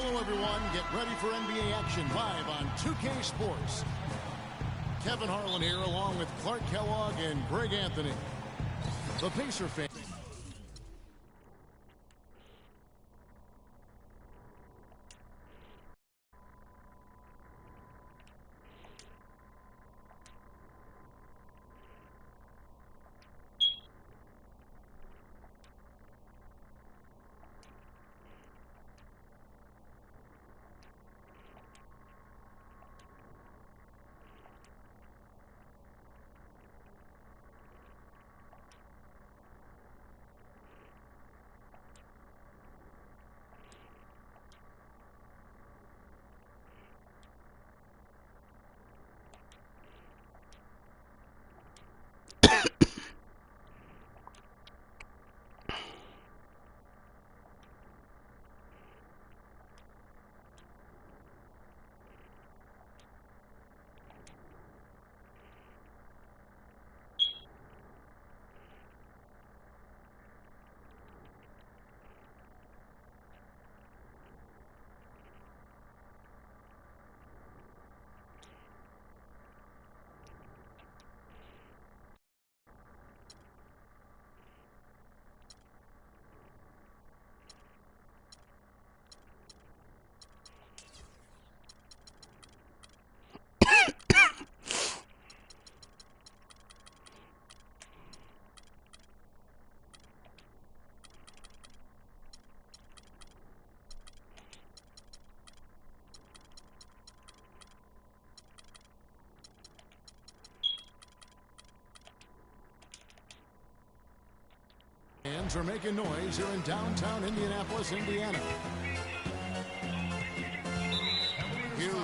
Hello, everyone. Get ready for NBA action live on 2K Sports. Kevin Harlan here, along with Clark Kellogg and Greg Anthony. The Pacer fan. Fans are making noise here in downtown Indianapolis, Indiana. Here's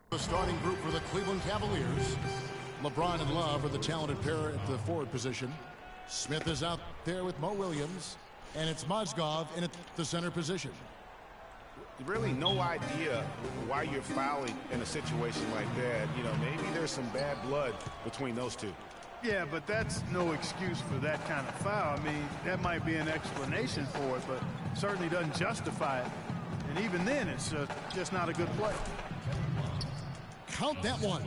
the starting group for the Cleveland Cavaliers. LeBron and Love are the talented pair at the forward position. Smith is out there with Mo Williams, and it's Mozgov in at the center position. Really no idea why you're fouling in a situation like that. You know, maybe there's some bad blood between those two. Yeah, but that's no excuse for that kind of foul. I mean, that might be an explanation for it, but certainly doesn't justify it. And even then, it's just not a good play. Count that one.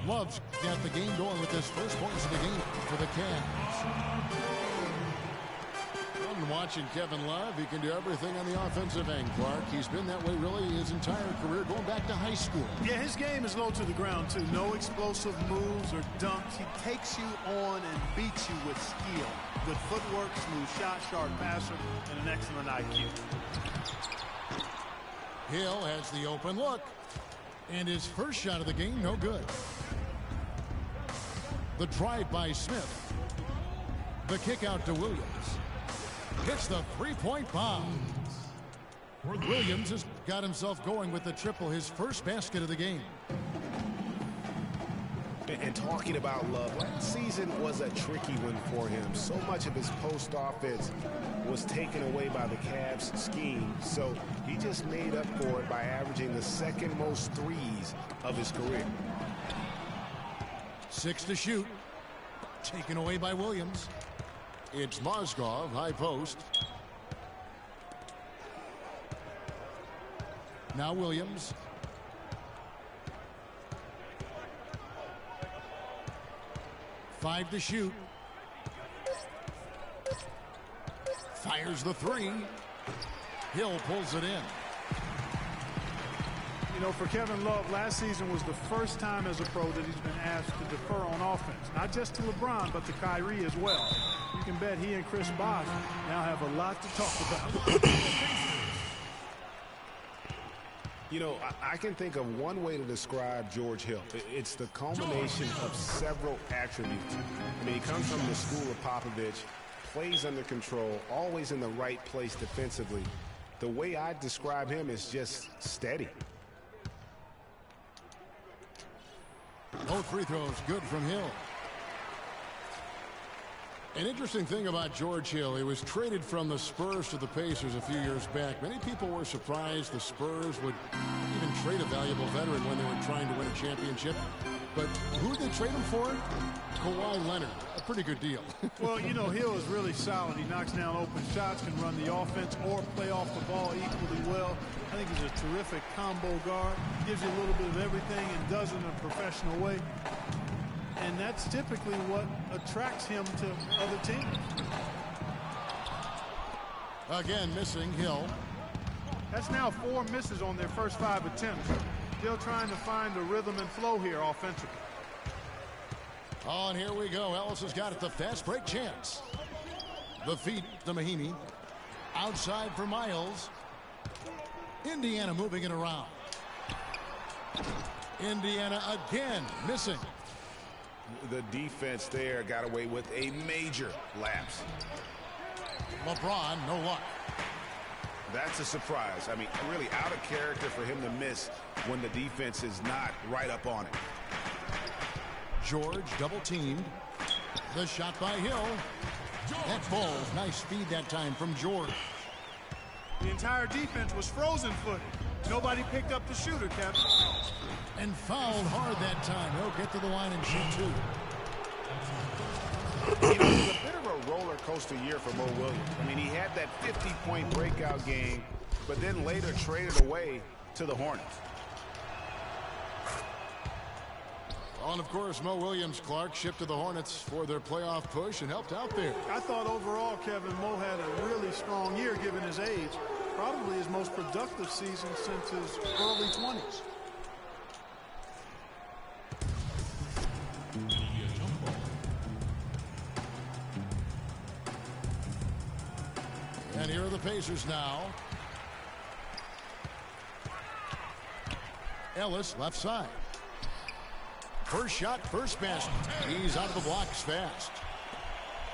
Love's got the game going with his first points of the game for the Cavs. Watching Kevin Love, he can do everything on the offensive end, Clark. He's been that way really his entire career, going back to high school. Yeah, his game is low to the ground, too. No explosive moves or dunks. He takes you on and beats you with skill. Good footwork, smooth shot, sharp passer, and an excellent IQ. Hill has the open look. And his first shot of the game, no good. The drive by Smith. The kick out to Williams. hits the three-point bomb. Williams has got himself going with the triple, his first basket of the game. And talking about Love, last season was a tricky one for him. So much of his post offense was taken away by the Cavs scheme. So he just made up for it by averaging the second most threes of his career. 6 to shoot. Taken away by Williams. It's Mozgov, high post. Now Williams. Five to shoot. Fires the three. Hill pulls it in. You know, for Kevin Love, last season was the first time as a pro that he's been asked to defer on offense. Not just to LeBron, but to Kyrie as well. You can bet he and Chris Bosh now have a lot to talk about. You know, I can think of one way to describe George Hill. It's the culmination of several attributes. I mean, he comes from the school of Popovich, plays under control, always in the right place defensively. The way I describe him is just steady. Both free throws good from Hill. An interesting thing about George Hill, he was traded from the Spurs to the Pacers a few years back. Many people were surprised the Spurs would even trade a valuable veteran when they were trying to win a championship. But who did they trade him for? Kawhi Leonard. A pretty good deal. Well, you know, Hill is really solid. He knocks down open shots, can run the offense or play off the ball equally well. I think he's a terrific combo guard. Gives you a little bit of everything and does it in a professional way. And that's typically what attracts him to other teams. Again, missing Hill. That's now 4 misses on their first 5 attempts. Still trying to find the rhythm and flow here offensively. Oh, and here we go. Ellis has got it. The fast break chance. The feet to Mahinmi. Outside for Miles. Indiana moving it around. Indiana again missing. The defense there got away with a major lapse. LeBron, no luck. That's a surprise. I mean, really out of character for him to miss when the defense is not right up on it. George double teamed. The shot by Hill. That falls. Nice speed that time from George. The entire defense was frozen footed. Nobody picked up the shooter, Kevin. And fouled hard that time. He'll get to the line and shoot 2. You know, it was a bit of a roller coaster year for Mo Williams. I mean, he had that 50-point breakout game, but then later traded away to the Hornets. And of course, Mo Williams, Clark, shipped to the Hornets for their playoff push and helped out there. I thought overall, Kevin, Mo had a really strong year given his age. Probably his most productive season since his early 20s. And here are the Pacers now. Ellis, left side. First shot, first basket. He's out of the blocks fast.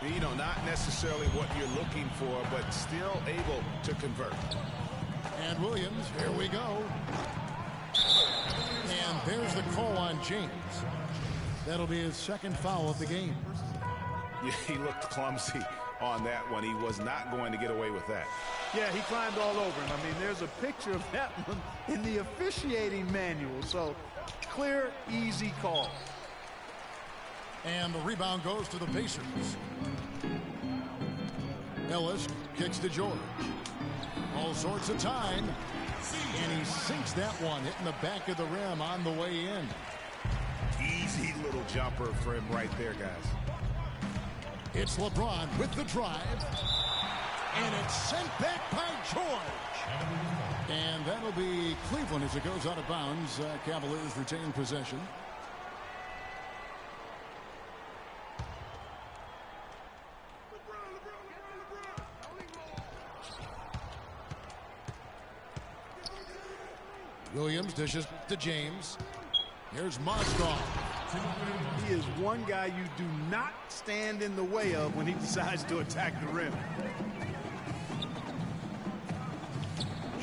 You know, not necessarily what you're looking for, but still able to convert. And Williams, here we go. And there's the call on James. That'll be his second foul of the game. Yeah, he looked clumsy on that one. He was not going to get away with that. Yeah, he climbed all over him. I mean, there's a picture of that one in the officiating manual. So, clear, easy call. And the rebound goes to the Pacers. Ellis kicks to George. All sorts of time. And he sinks that one, hitting the back of the rim on the way in. Easy little jumper for him right there, guys. It's LeBron with the drive. And it's sent back by George. And that'll be Cleveland as it goes out of bounds. Cavaliers retain possession. Williams dishes to James. Here's Mozgov. He is one guy you do not stand in the way of when he decides to attack the rim.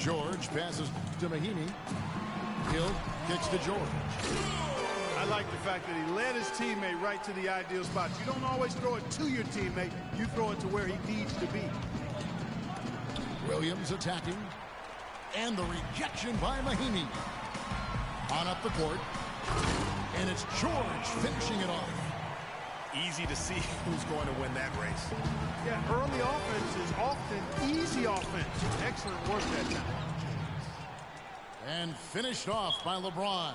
George passes to Mahinmi. Hill kicks to George. I like the fact that he led his teammate right to the ideal spot. You don't always throw it to your teammate. You throw it to where he needs to be. Williams attacking. And the rejection by Mahinmi. On up the court. And it's George finishing it off. Easy to see who's going to win that race. Yeah, early offense is often easy offense. Excellent work that time. And finished off by LeBron.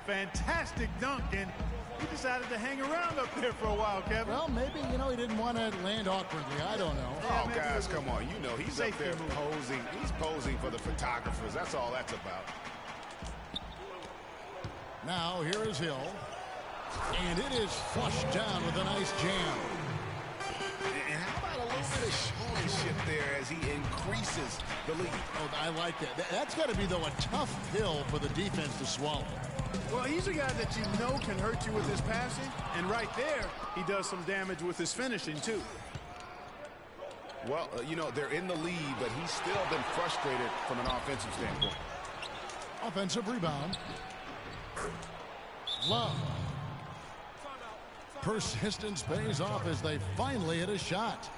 Fantastic dunk, and he decided to hang around up there for a while, Kevin. Well, maybe, he didn't want to land awkwardly. I don't know. Oh, guys, come on. He's up there posing. He's posing for the photographers. That's all that's about. Now, here is Hill. And it is flushed down with a nice jam. And how about a little bit of showmanship there as he increases the lead? Oh, I like that. That's got to be, though, a tough pill for the defense to swallow. Well, he's a guy that can hurt you with his passing. And right there, he does some damage with his finishing, too. Well, they're in the lead, but he's still been frustrated from an offensive standpoint. Offensive rebound. Love. Persistence pays off as they finally hit a shot.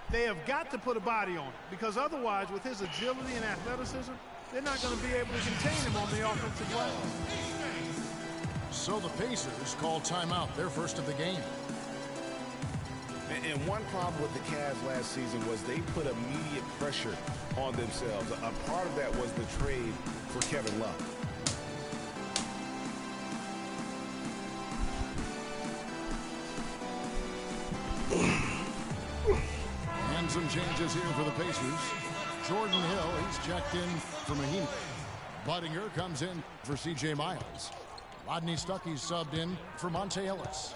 They have got to put a body on it, because otherwise, with his agility and athleticism, they're not going to be able to contain him on the offensive glass. So the Pacers call timeout, their first of the game. And one problem with the Cavs last season was they put immediate pressure on themselves. A part of that was the trade for Kevin Love. And some changes here for the Pacers. Jordan Hill, he's checked in for Mahinmi. Budinger comes in for C.J. Miles. Rodney Stuckey's subbed in for Monte Ellis.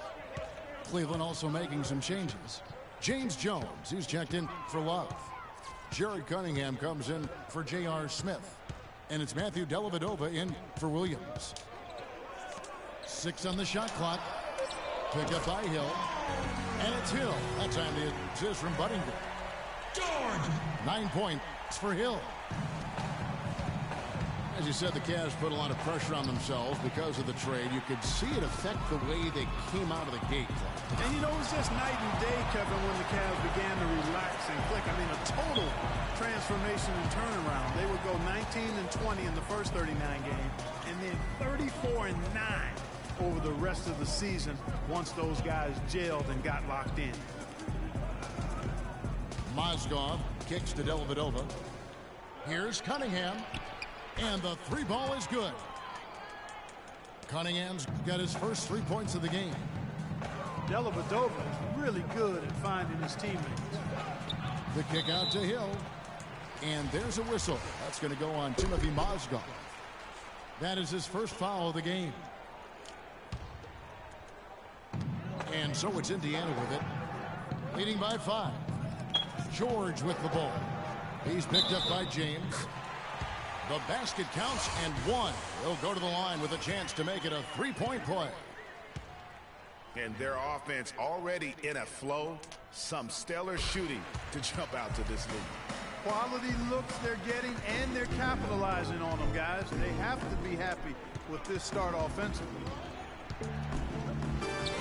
Cleveland also making some changes. James Jones, he's checked in for Love. Jared Cunningham comes in for J.R. Smith. And it's Matthew Dellavedova in for Williams. 6 on the shot clock. Pick up by Hill. And it's Hill. That time the assist from Budinger. George! 9 points for Hill. As you said, the Cavs put a lot of pressure on themselves because of the trade. You could see it affect the way they came out of the gate. And it was just night and day, Kevin, when the Cavs began to relax and click. I mean, a total transformation and turnaround. They would go 19-20 in the first 39 games, and then 34-9 over the rest of the season once those guys gelled and got locked in. Mozgov kicks to Dellavedova. Here's Cunningham. And the 3 ball is good. Cunningham's got his first 3 points of the game. Dellavedova is really good at finding his teammates. The kick out to Hill. And there's a whistle. That's going to go on Timothy Mozgov. That is his first foul of the game. And so it's Indiana with it. Leading by 5. George with the ball. He's picked up by James. The basket counts and 1. They'll go to the line with a chance to make it a 3-point play. And their offense already in a flow. Some stellar shooting to jump out to this lead. Quality looks they're getting, and they're capitalizing on them, guys. They have to be happy with this start offensively.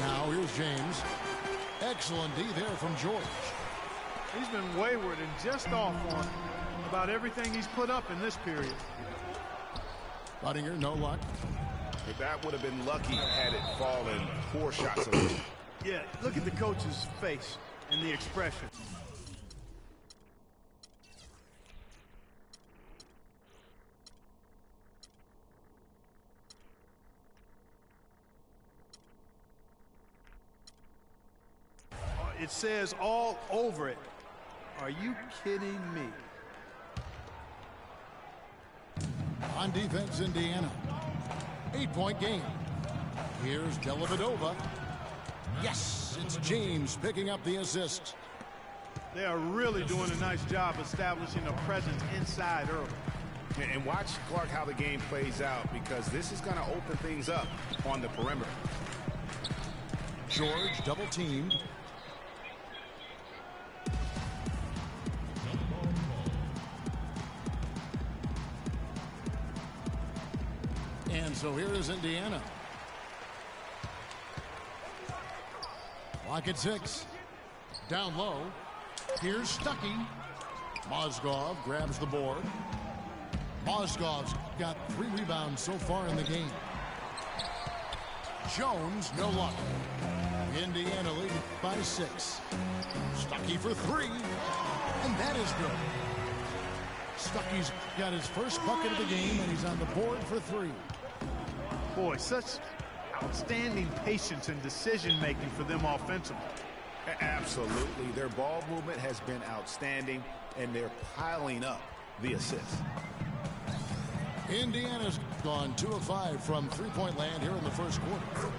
Now here's James. Excellent D there from George. He's been wayward and just off on about everything he's put up in this period. Budinger, no luck. But that would have been lucky had it fallen 4 shots away. Yeah, look at the coach's face and the expression. It says all over it. Are you kidding me? On defense, Indiana. 8-point game. Here's Dellavedova. Yes, it's James picking up the assist. They are really doing a nice job establishing a presence inside early. And watch, Clark, how the game plays out, because this is going to open things up on the perimeter. George double teamed. And so here is Indiana. Lock at 6. Down low. Here's Stuckey. Mozgov grabs the board. Mozgov's got 3 rebounds so far in the game. Jones, no luck. Indiana leading by 6. Stuckey for 3. And that is good. Stuckey's got his first bucket of the game, and he's on the board for 3. Boy, such outstanding patience and decision-making for them offensively. Absolutely. Their ball movement has been outstanding, and they're piling up the assists. Indiana's gone 2 of 5 from three-point land here in the first quarter.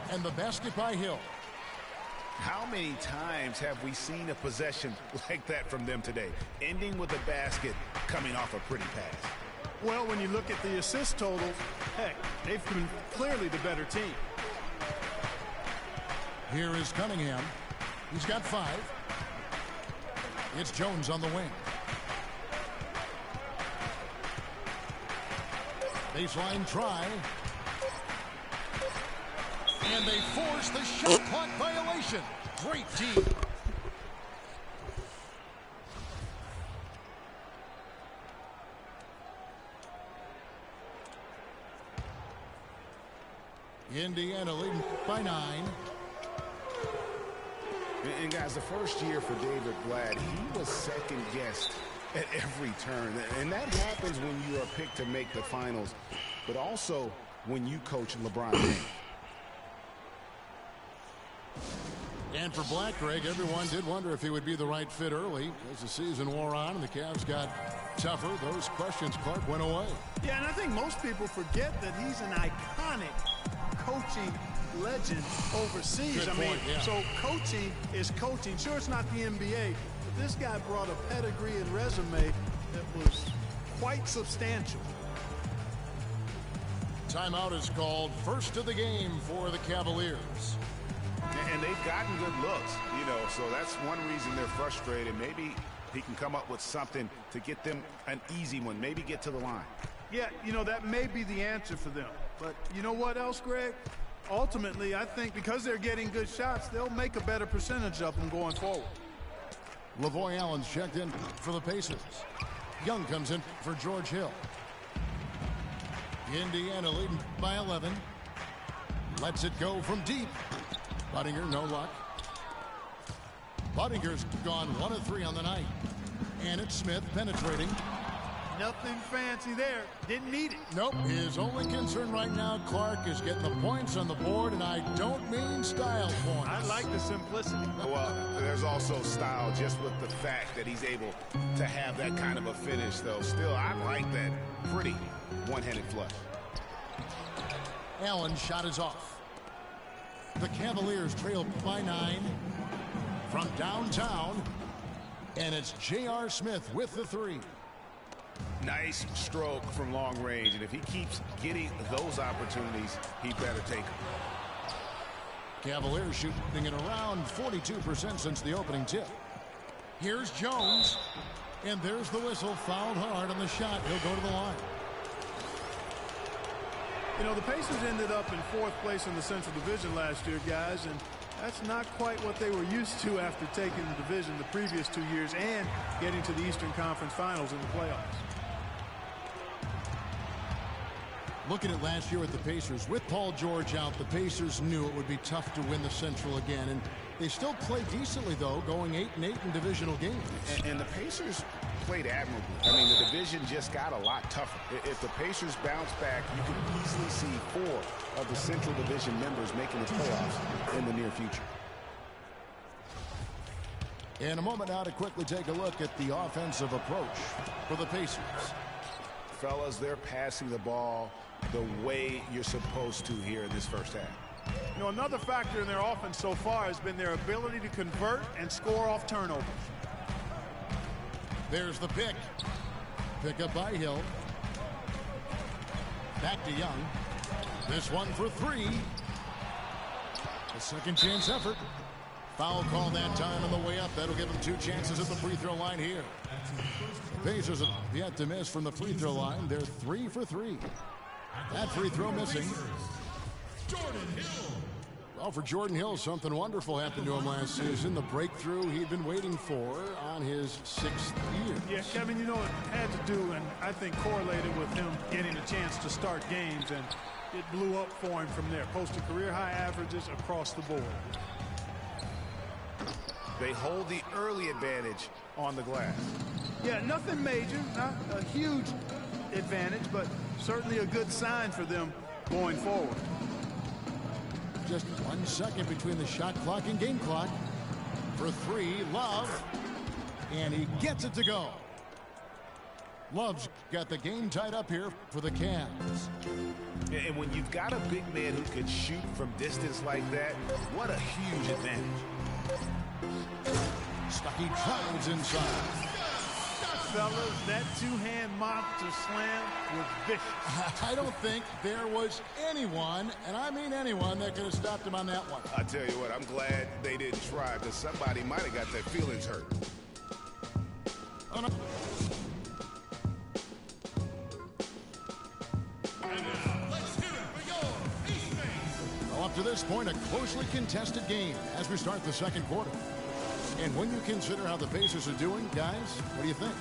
And the basket by Hill. How many times have we seen a possession like that from them today, ending with a basket coming off a pretty pass? Well, when you look at the assist totals, heck, they've been clearly the better team. Here is Cunningham. He's got 5. It's Jones on the wing. Baseline try. And they force the shot clock violation. Great team. Indiana leading by 9. And guys, the first year for David Blatt, he was second guessed at every turn. And that happens when you are picked to make the finals, but also when you coach LeBron James. And for Blatt, Greg, everyone did wonder if he would be the right fit early as the season wore on and the Cavs got tougher. Those questions, Clark, went away. Yeah, and I think most people forget that he's an iconic coaching legend overseas. Good point, yeah. So coaching is coaching. Sure, it's not the NBA, but this guy brought a pedigree and resume that was quite substantial. Timeout is called. First of the game for the Cavaliers. And they've gotten good looks, you know, so that's one reason they're frustrated. Maybe he can come up with something to get them an easy one, maybe get to the line. Yeah, you know, that may be the answer for them. But you know what else, Greg? Ultimately, I think because they're getting good shots, they'll make a better percentage of them going forward. Lavoy Allen's checked in for the Pacers. Young comes in for George Hill. Indiana leading by 11. Lets it go from deep. Budinger, no luck. Budinger's gone 1 of 3 on the night. And it's Smith penetrating. Nothing fancy there. Didn't need it. Nope. His only concern right now, Clark, is getting the points on the board, and I don't mean style points. I like the simplicity. Well, there's also style just with the fact that he's able to have that kind of a finish, though. Still, I like that pretty one-handed flush. Allen's shot is off. The Cavaliers trail by 9 from downtown, and it's J.R. Smith with the 3. Nice stroke from long range, and if he keeps getting those opportunities, he better take them. Cavaliers shooting at around 42% since the opening tip. Here's Jones, and there's the whistle. Fouled hard on the shot. He'll go to the line. You know, the Pacers ended up in 4th place in the Central Division last year, guys, and that's not quite what they were used to after taking the division the previous 2 years and getting to the Eastern Conference Finals in the playoffs. Looking at last year with the Pacers, with Paul George out, the Pacers knew it would be tough to win the Central again, and they still played decently, though, going 8-8 in divisional games. And the Pacers played admirably. I mean, the division just got a lot tougher. If the Pacers bounce back, you can easily see 4 of the Central Division members making the playoffs in the near future. In a moment now to quickly take a look at the offensive approach for the Pacers. Fellas, they're passing the ball the way you're supposed to here in this first half. You know, another factor in their offense so far has been their ability to convert and score off turnovers. There's the pick. Pick up by Hill. Back to Young. This one for 3. A second chance effort. Foul call that time on the way up. That'll give them 2 chances at the free throw line here. The Pacers have yet to miss from the free throw line. They're 3 for 3. That free throw missing. Well, for Jordan Hill, something wonderful happened to him last season. The breakthrough he'd been waiting for on his 6th year. Yeah, Kevin, you know, it had to do, and I think correlated with him getting a chance to start games, and it blew up for him from there. Posted career-high averages across the board. They hold the early advantage on the glass. Yeah, nothing major, not a huge advantage, but certainly a good sign for them going forward. Just 1 second between the shot clock and game clock. For 3, Love. And he gets it to go. Love's got the game tied up here for the Cavs. And when you've got a big man who can shoot from distance like that, what a huge advantage. Stuckey drives inside. Fellas, that two-hand monster slam was vicious. I don't think there was anyone, and I mean anyone, that could have stopped him on that one. I tell you what, I'm glad they didn't try, because somebody might have got their feelings hurt. Oh, no. Well, up to this point, a closely contested game as we start the second quarter. And when you consider how the Pacers are doing, guys, what do you think?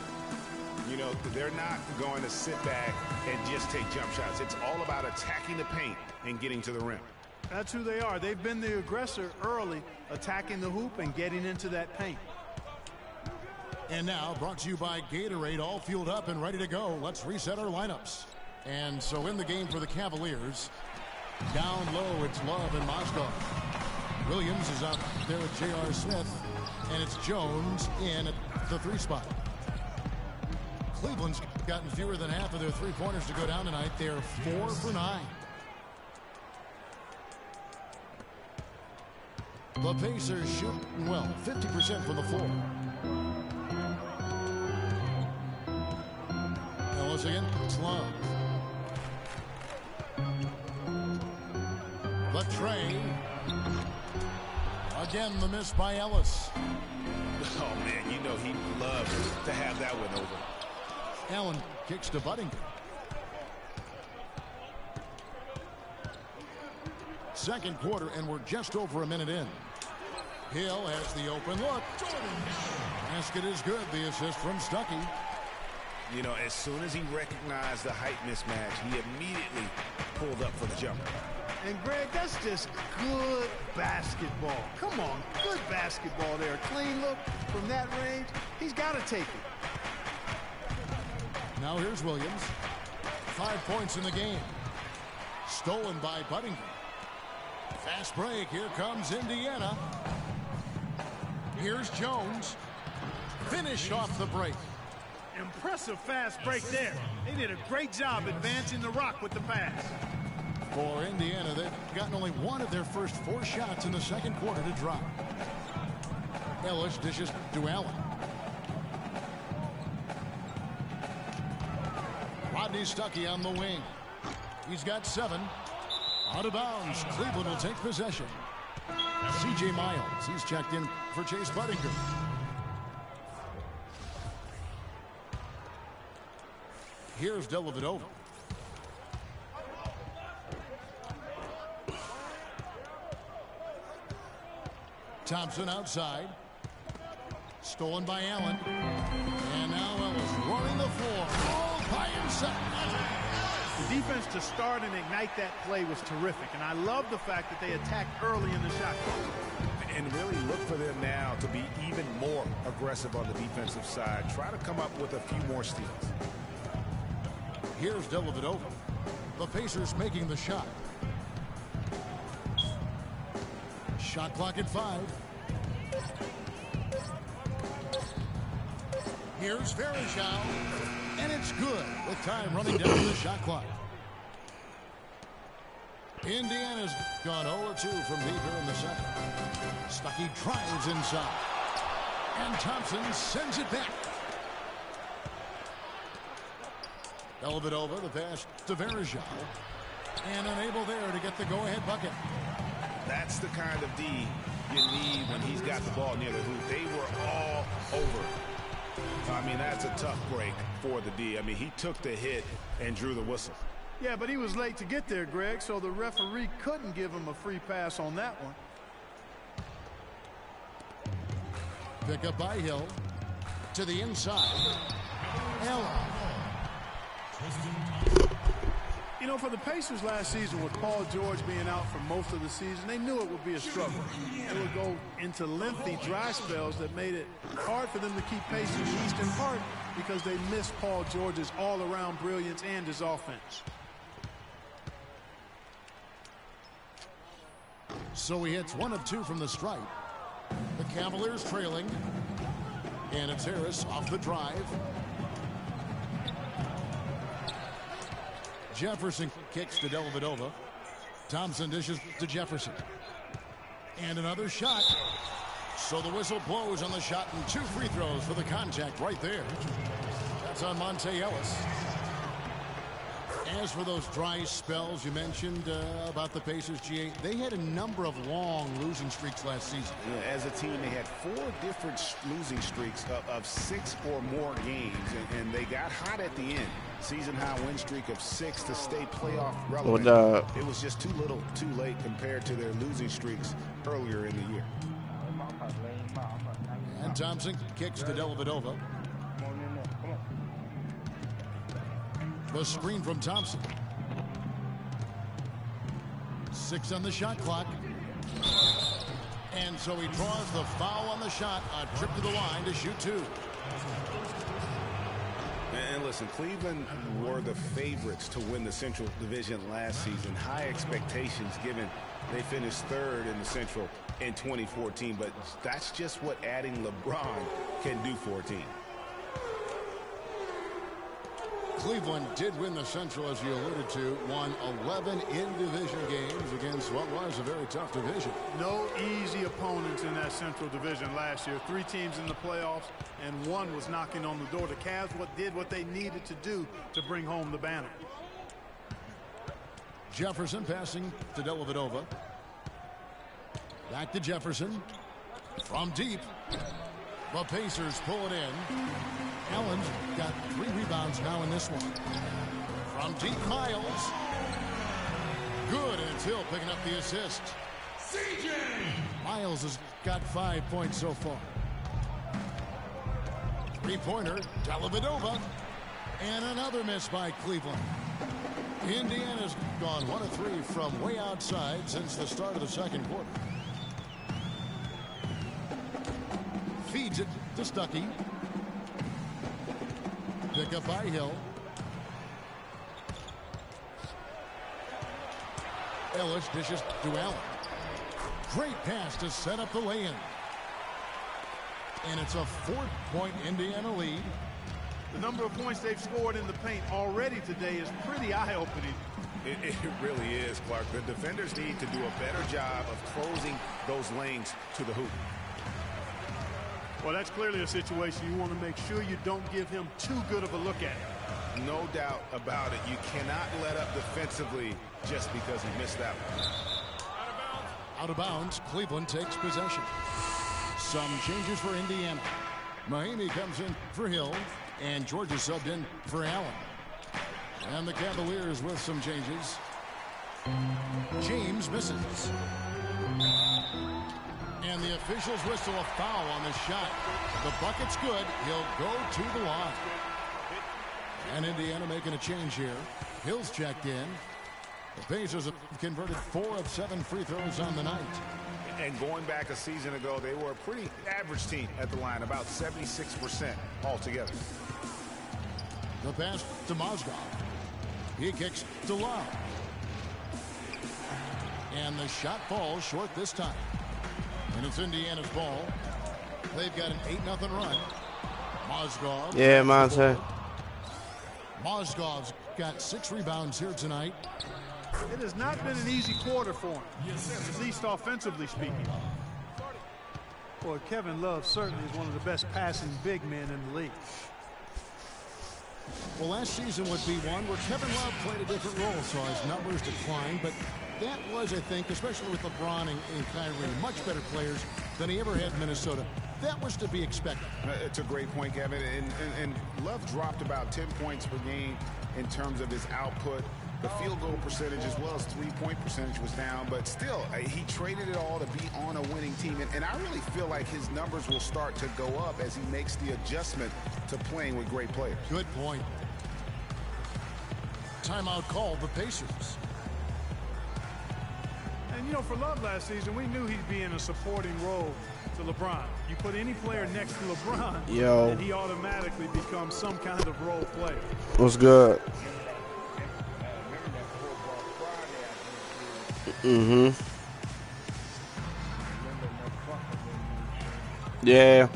You know, they're not going to sit back and just take jump shots. It's all about attacking the paint and getting to the rim. That's who they are. They've been the aggressor early, attacking the hoop and getting into that paint. And now, brought to you by Gatorade, all fueled up and ready to go. Let's reset our lineups. And so in the game for the Cavaliers, down low, it's Love and Mozgov. Williams is out there with J.R. Smith, and it's Jones in at the 3 spot. Cleveland's gotten fewer than half of their three-pointers to go down tonight. They're 4 for 9. The Pacers shooting well, 50% from the floor. Ellis again, it's Love. The trade. Again, the miss by Ellis. Oh, man, you know he'd love to have that one over. Allen kicks to Buddington. Second quarter, and we're just over a minute in. Hill has the open look. Basket is good. The assist from Stuckey. You know, as soon as he recognized the height mismatch, he immediately pulled up for the jumper. And, Greg, that's just good basketball. Come on, good basketball there. Clean look from that range. He's got to take it. Now here's Williams. 5 points in the game. Stolen by Buddington. Fast break. Here comes Indiana. Here's Jones. Finished off the break. Impressive fast break there. They did a great job advancing the rock with the pass. For Indiana, they've gotten only 1 of their first 4 shots in the second quarter to drop. Ellis dishes to Allen. Rodney Stuckey on the wing. He's got 7. Out of bounds. Cleveland will take possession. C.J. Miles. He's checked in for Chase Buddington. Here's Dellavedova. Thompson outside. Stolen by Allen. And now Ellis running the floor. All by himself. The defense to start and ignite that play was terrific. And I love the fact that they attacked early in the shot clock. And really look for them now to be even more aggressive on the defensive side. Try to come up with a few more steals. Here's Dellavedova. The Pacers making the shot. Shot clock at 5. Here's Verishal. And it's good with time running down the shot clock. Indiana's gone 0-2 from deep here in the second. Stuckey drives inside. And Thompson sends it back. Dellavedova, the pass to Verishal. And unable there to get the go-ahead bucket. That's the kind of D you need when he's got the ball near the hoop. They were all over. I mean, that's a tough break for the D. I mean, he took the hit and drew the whistle. Yeah, but he was late to get there, Greg, so the referee couldn't give him a free pass on that one. Pick up by Hill. To the inside. Allen. You know, for the Pacers last season, with Paul George being out for most of the season, they knew it would be a struggle. They would go into lengthy dry spells that made it hard for them to keep pace in the East, in part because they missed Paul George's all-around brilliance and his offense. So he hits 1 of 2 from the stripe. The Cavaliers trailing. And it's Harris off the drive. Jefferson kicks to Dellavedova. Thompson dishes to Jefferson. And another shot. So the whistle blows on the shot and 2 free throws for the contact right there. That's on Monte Ellis. As for those dry spells you mentioned about the Pacers, GA, they had a number of long losing streaks last season. Yeah, as a team, they had 4 different losing streaks of 6 or more games, and they got hot at the end. Season-high win streak of 6 to stay playoff relevant. It was just too little, too late compared to their losing streaks earlier in the year. And Thompson kicks to Dellavedova. The screen from Thompson. 6 on the shot clock. And so he draws the foul on the shot. A trip to the line to shoot 2. And listen, Cleveland were the favorites to win the Central Division last season. High expectations given they finished 3rd in the Central in 2014. But that's just what adding LeBron can do for a team. Cleveland did win the Central, as you alluded to, won 11 in-division games against what was a very tough division. No easy opponents in that Central Division last year. 3 teams in the playoffs, and 1 was knocking on the door. The Cavs did what they needed to do to bring home the banner. Jefferson passing to Dellavedova. Back to Jefferson. From deep. The Pacers pull it in. Allen's got 3 rebounds now in this one. From deep, Miles. Good, and it's Hill picking up the assist. CJ! Miles has got 5 points so far. 3-pointer, Dellavedova. And another miss by Cleveland. Indiana's gone 1 of 3 from way outside since the start of the second quarter. Feeds it to Stuckey. Pick up by Hill. Ellis dishes to Allen. Great pass to set up the lay-in. And it's a 4-point Indiana lead. The number of points they've scored in the paint already today is pretty eye-opening. It really is, Clark. The defenders need to do a better job of closing those lanes to the hoop. Well, that's clearly a situation you want to make sure you don't give him too good of a look at it. No doubt about it. You cannot let up defensively just because he missed that one. Out of bounds, Cleveland takes possession. Some changes for Indiana. Mahimi comes in for Hill, and Georgia subbed in for Allen. And the Cavaliers with some changes. James misses. And the officials whistle a foul on the shot. The bucket's good. He'll go to the line. And Indiana making a change here. Hill's checked in. The Pacers have converted 4 of 7 free throws on the night. And going back a season ago, they were a pretty average team at the line, about 76% altogether. The pass to Mozgov. He kicks to Love. And the shot falls short this time. And it's Indiana's ball. They've got an 8-0 run. Mozgov. Yeah, Monte. Mozgov's got 6 rebounds here tonight. It has not been an easy quarter for him, at least offensively speaking. Boy, Kevin Love certainly is one of the best passing big men in the league. Well, last season would be one where Kevin Love played a different role, so his numbers declined. But that was, I think, especially with LeBron and Kyrie, much better players than he ever had in Minnesota. That was to be expected. It's a great point, Kevin. And Love dropped about 10 points per game in terms of his output. The field goal percentage as well as three-point percentage was down, but still, he traded it all to be on a winning team. And I really feel like his numbers will start to go up as he makes the adjustment to playing with great players. Good point. Timeout called the Pacers. And, you know, for Love last season, we knew he'd be in a supporting role to LeBron. You put any player next to LeBron, and he automatically becomes some kind of role player. What's good? Yeah.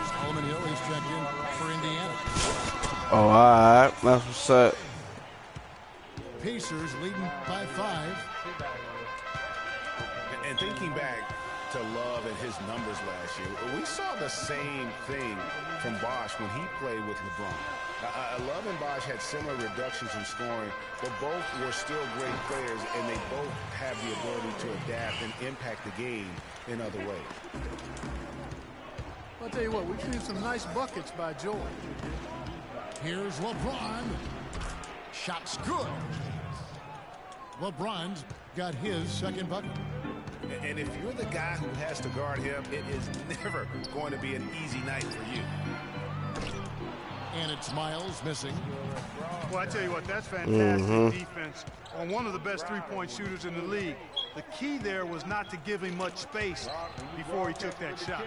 Solomon Hill is checked in for Indiana. Oh, all right. That's what's up. Pacers leading by 5. And thinking back to Love and his numbers last year, we saw the same thing from Bosh when he played with LeBron. Love and Bosh had similar reductions in scoring, but both were still great players, and they both have the ability to adapt and impact the game in other ways. I'll tell you what, we've seen some nice buckets by George. Here's LeBron. Shot's good. LeBron's got his second bucket. And if you're the guy who has to guard him, it is never going to be an easy night for you. And it's Miles missing. Well, I tell you what, that's fantastic defense on one of the best three-point shooters in the league. The key there was not to give him much space before he took that shot.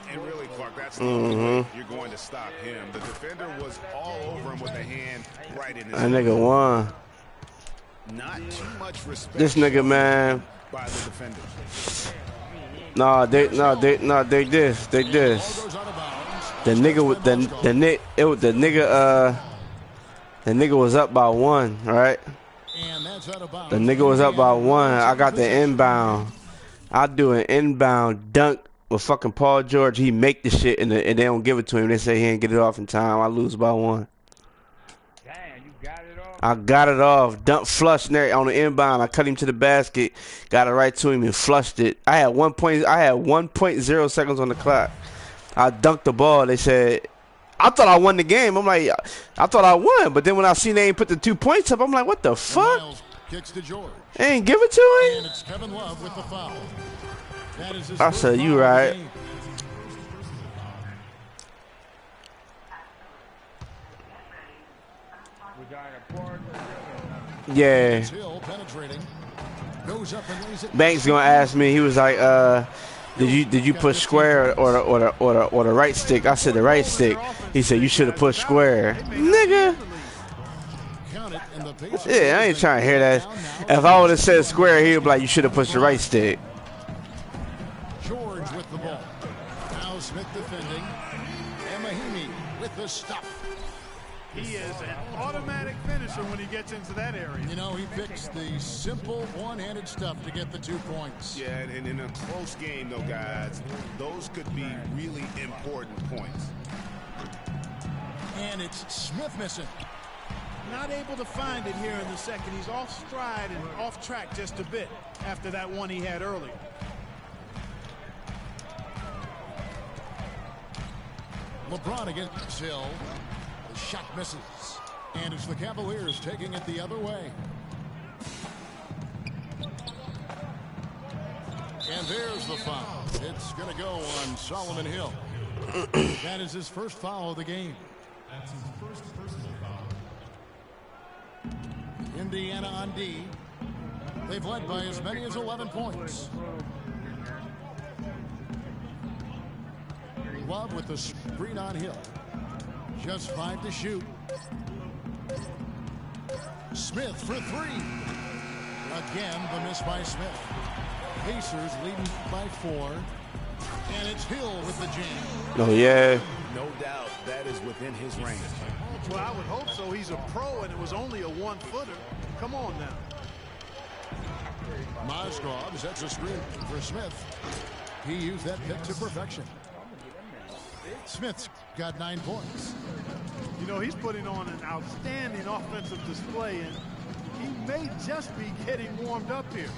And really, Clark, that's the only way you're going to stop him. The defender was all over him with a hand right in his That nigga won. Not too much respect. This nigga, man. By the defenders. They this. The nigga was up by 1, right? The nigga was up by 1. I got the inbound. I do an inbound dunk with fucking Paul George. He make the shit and they don't give it to him. They say he ain't get it off in time. I lose by 1. I got it off, dunk flushed on the inbound. I cut him to the basket, got it right to him and flushed it. I had 1.0 seconds on the clock. I dunked the ball. They said, I thought I won the game. I'm like, I thought I won. But then when I seen they ain't put the 2 points up, I'm like, what the fuck? Kicks to George. They ain't give it to him? And it's Kevin Love with the foul. That is his I said, you right. Yeah. Banks gonna ask me. He was like, "Did you push square or the right stick?" I said the right stick. He said you should have pushed square, nigga. Yeah, I ain't trying to hear that. If I would have said square, he'd be like, "You should have pushed the right stick." George with the ball. Now Smith defending. And Mahimi with the stop. He is an automatic finisher when he gets into that area. You know, he picks the simple one-handed stuff to get the 2 points. Yeah, and in a close game, though, guys, those could be really important points. And it's Smith missing. Not able to find it here in the second. He's off stride and off track just a bit after that one he had earlier. LeBron against Hill. The shot misses. And it's the Cavaliers taking it the other way. And there's the foul. It's going to go on Solomon Hill. That is his first foul of the game. That's his first personal foul. Indiana on D. They've led by as many as 11 points. Love with the screen on Hill. Just 5 to shoot. Smith for 3. Again, the miss by Smith. Pacers leading by 4. And it's Hill with the jam. Oh, yeah. No doubt that is within his range. Well, I would hope so. He's a pro, and it was only a 1-footer. Come on now. Mozgov sets a screen for Smith. He used that pick to perfection. Smith's got 9 points. You know, he's putting on an outstanding offensive display, and he may just be getting warmed up here.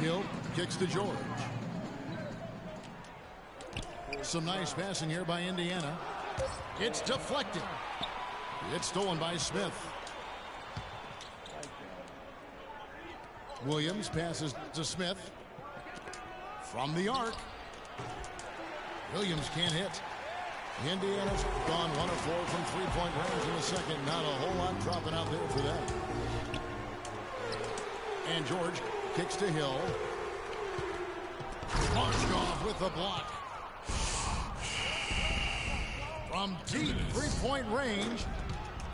Hill kicks to George. Some nice passing here by Indiana. It's deflected. It's stolen by Smith. Williams passes to Smith. From the arc. Williams can't hit. Indiana's gone 1 of 4 from three-point range in the second. Not a whole lot dropping out there for them. And George kicks to Hill. Marshkoff with the block. From deep three-point range.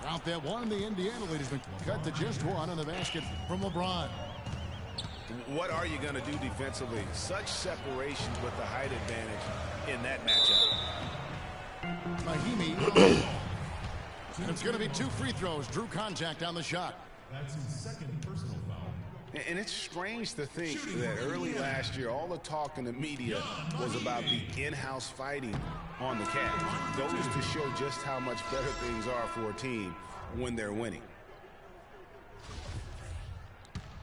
Count that one. The Indiana lead has been cut to just 1 on the basket from LeBron. What are you going to do defensively? Such separation with the height advantage in that matchup. Mahimi. And it's going to be 2 free throws. Drew contact on the shot. That's his second personal foul. And it's strange to think that early last year, all the talk in the media was about the in-house fighting on the Cavs. Goes to show just how much better things are for a team when they're winning.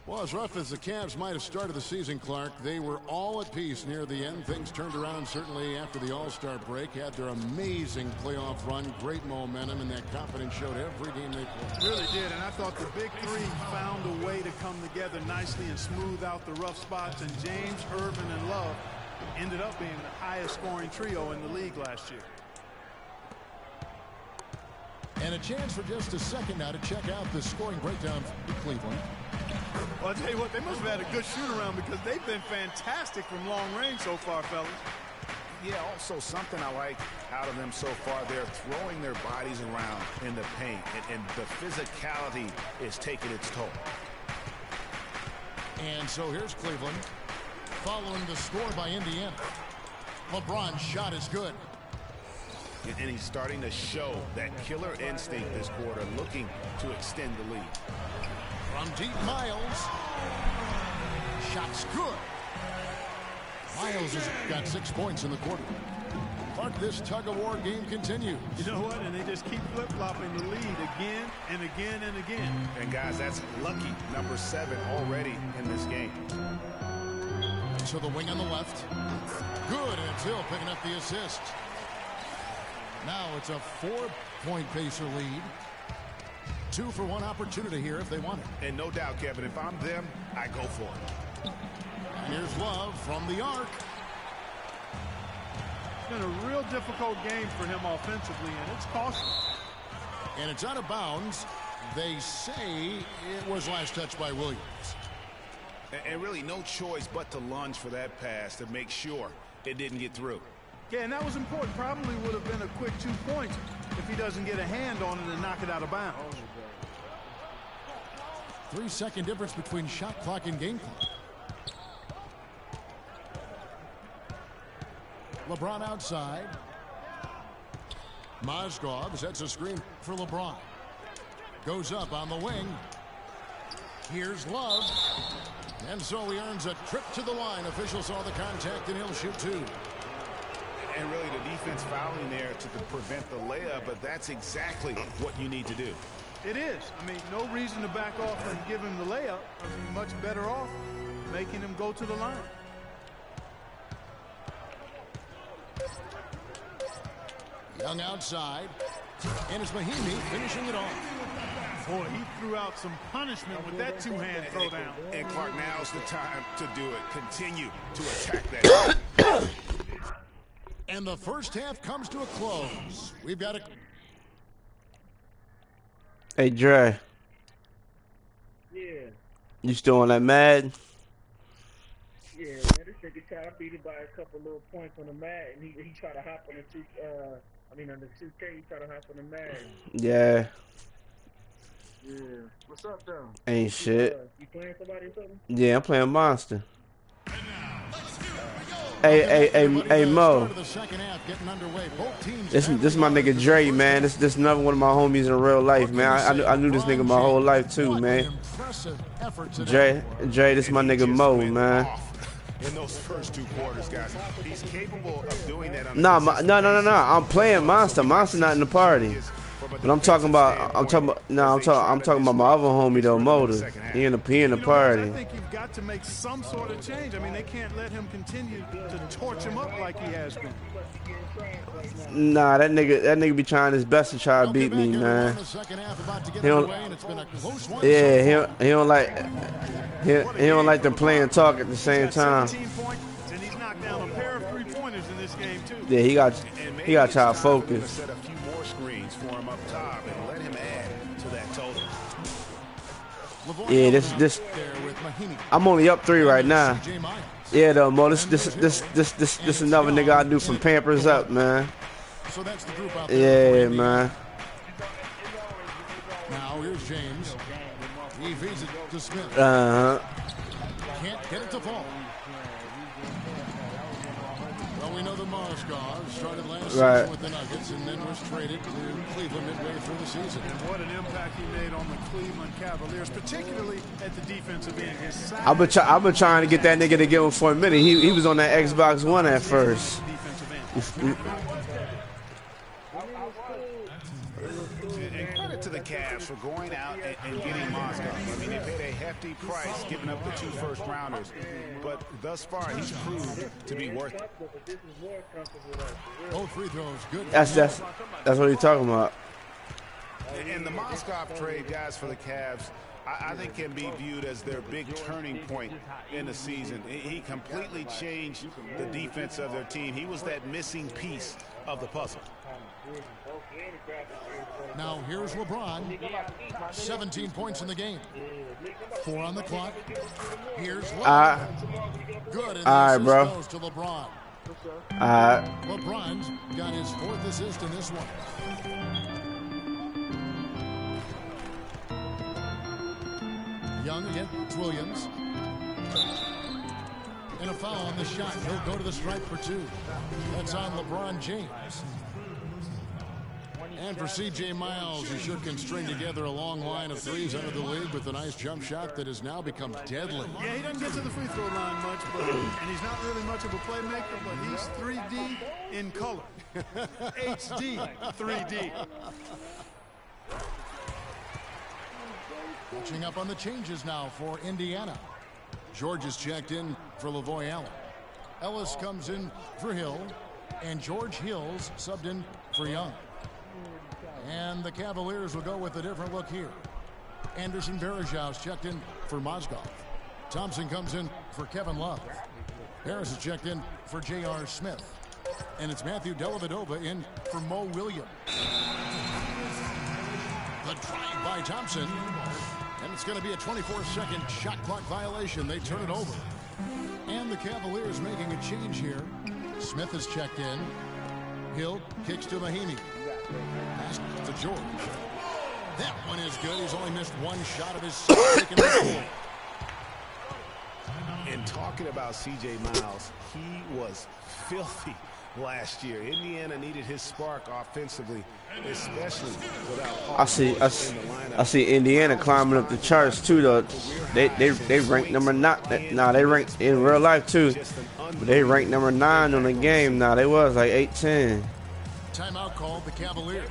Well, as rough as the Cavs might have started the season, Clark, they were all at peace near the end. Things turned around certainly after the All-Star break. Had their amazing playoff run, great momentum, and that confidence showed every game they played. Really did, and I thought the big three found a way to come together nicely and smooth out the rough spots. And James, Irvin, and Love ended up being the highest scoring trio in the league last year. And a chance for just a second now to check out the scoring breakdown for Cleveland. Well, I'll tell you what, they must have had a good shoot-around because they've been fantastic from long range so far, fellas. Yeah, also something I like out of them so far, they're throwing their bodies around in the paint, and the physicality is taking its toll. And so here's Cleveland following the score by Indiana. LeBron's shot is good. And he's starting to show that killer instinct this quarter, looking to extend the lead. From deep, Miles. Shot's good. Miles has got 6 points in the quarter. Clark, this tug-of-war game continues. You know what? And they just keep flip-flopping the lead again and again and again. And, guys, that's lucky. Number 7 already in this game. So the wing on the left. Good, and it's Hill picking up the assist. Now it's a 4-point Pacer lead. 2 for 1 opportunity here if they want it. And no doubt, Kevin, if I'm them, I go for it. And here's Love from the arc. It's been a real difficult game for him offensively, and it's costly. And it's out of bounds. They say it was last touched by Williams. And really no choice but to lunge for that pass to make sure it didn't get through. Yeah, and that was important. Probably would have been a quick 2 points if he doesn't get a hand on it and knock it out of bounds. 3-second difference between shot clock and game clock. LeBron outside. Mozgov sets a screen for LeBron. Goes up on the wing. Here's Love. And so he earns a trip to the line. Officials saw the contact and he'll shoot 2. And really the defense fouling there to prevent the layup, but that's exactly what you need to do. It is. I mean, no reason to back off and give him the layup. I mean, much better off making him go to the line. Young outside. And it's Mahimi finishing it off. Boy, he threw out some punishment with that 2-hand throwdown. And Clark, now's the time to do it. Continue to attack that. And the first half comes to a close. We've got a... Hey, Dre. Yeah. You still on that Mad? Yeah, man, this nigga tried to beat it by a couple little points on the mat, and he tried to hop on the on the 2K, he tried to hop on the mat. Yeah. Yeah. What's up, though? Ain't shit. You playing somebody or something? Yeah, I'm playing Monster. Hey, Mo. This my nigga Dre, man. This another one of my homies in real life, man. I knew this nigga my whole life too, man. Dre, this my nigga Mo, man. In those first 2 quarters, guys, he's capable of doing that. No. I'm playing Monster. Monster not in the party. From But I'm talking about, I'm talking about my other homie though, Motor. He in the party. I think you've got to make some sort of change. I mean, they can't let him continue to torch him up like he has been. Nah, that nigga be trying his best to try to beat me, man. He don't, yeah, he don't like to play and talk at the same time. And he's knocked down a pair of 3-pointers in this game too. Yeah, he got to try to focus. Set a few more screens for him up top and let him add to that total. Yeah, this. I'm only up 3 right now. Yeah, though, Mo. This another nigga I do from Pampers up, man. So that's the group out there. Yeah, man. Now here's James. He feeds it to Smith. Can't get it to fall. Well, we know the Mozgov started last season with the Nuggets and then was traded to Cleveland midway through the season. And what an impact he made on the Cleveland Cavaliers, particularly at the defensive end. I've been trying to get that nigga to give him for a minute. He was on that Xbox One at first. And credit to the Cavs for going out and getting Mozgov. I mean, they paid a hefty price, giving up the 2 first-rounders. But thus far, he's proved to be worth it. Both free throws, good. That's what he's talking about. And the Mozgov trade, guys, for the Cavs, I think can be viewed as their big turning point in the season. He completely changed the defense of their team. He was that missing piece of the puzzle. Now here's LeBron. 17 points in the game. 4 on the clock. Here's Love. Good. And all right, bro. Goes to LeBron. LeBron's got his 4th assist in this one. Young against Williams. And a foul on the shot. He'll go to the stripe for 2. That's on LeBron James. And for C.J. Miles, he sure can string together a long line of threes under the league with a nice jump shot that has now become deadly. Yeah, he doesn't get to the free throw line much, and he's not really much of a playmaker, but he's 3D in color. HD 3D. Catching up on the changes now for Indiana. George is checked in for Lavoy Allen. Ellis comes in for Hill, and George Hill's subbed in for Young. And the Cavaliers will go with a different look here. Anderson Varejau's checked in for Mozgov. Thompson comes in for Kevin Love. Harris is checked in for J.R. Smith. And it's Matthew Dellavedova in for Mo Williams. The drive by Thompson. And it's going to be a 24-second shot clock violation. They turn it over. And the Cavaliers making a change here. Smith is checked in. Hill kicks to Mahinmi. Pass to George. That one is good. He's only missed 1 shot of his 6 taken before. And talking about C.J. Miles, he was filthy last year. Indiana needed his spark offensively, especially without Paul. I see Indiana climbing up the charts too though. They ranked number 9. Nah, they ranked in real life too. But they ranked number 9 on the game now. They was like 8-10. Timeout called the Cavaliers.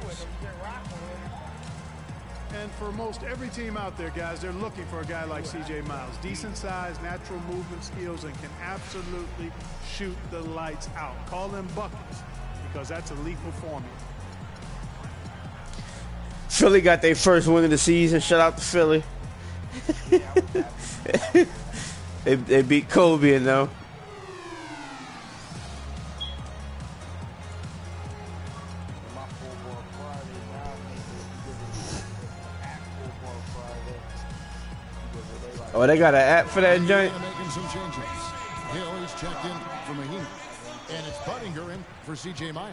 And for most every team out there, guys, they're looking for a guy like C.J. Miles. Decent size, natural movement skills, and can absolutely shoot the lights out. Call them buckets because that's a lethal formula. Philly got their first win of the season. Shout out to Philly. they beat Kobe, you know. Oh, they got an app for that joint? Making some changes. Hill is checked in for Mahinmi. And it's Buttinger in for C.J. Miles.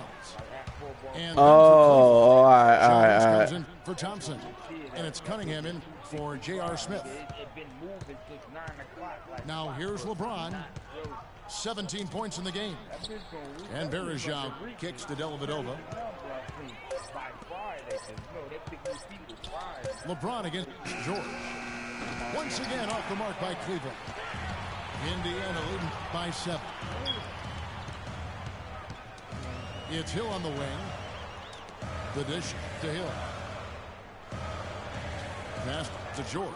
And all right. comes in for Thompson. And it's Cunningham in for J.R. Smith. Now here's LeBron. 17 points in the game. And Varejao kicks to Dellavedova. LeBron against George. Once again off the mark by Cleveland. Indiana leading by 7. It's Hill on the wing. The dish to Hill. Pass to George.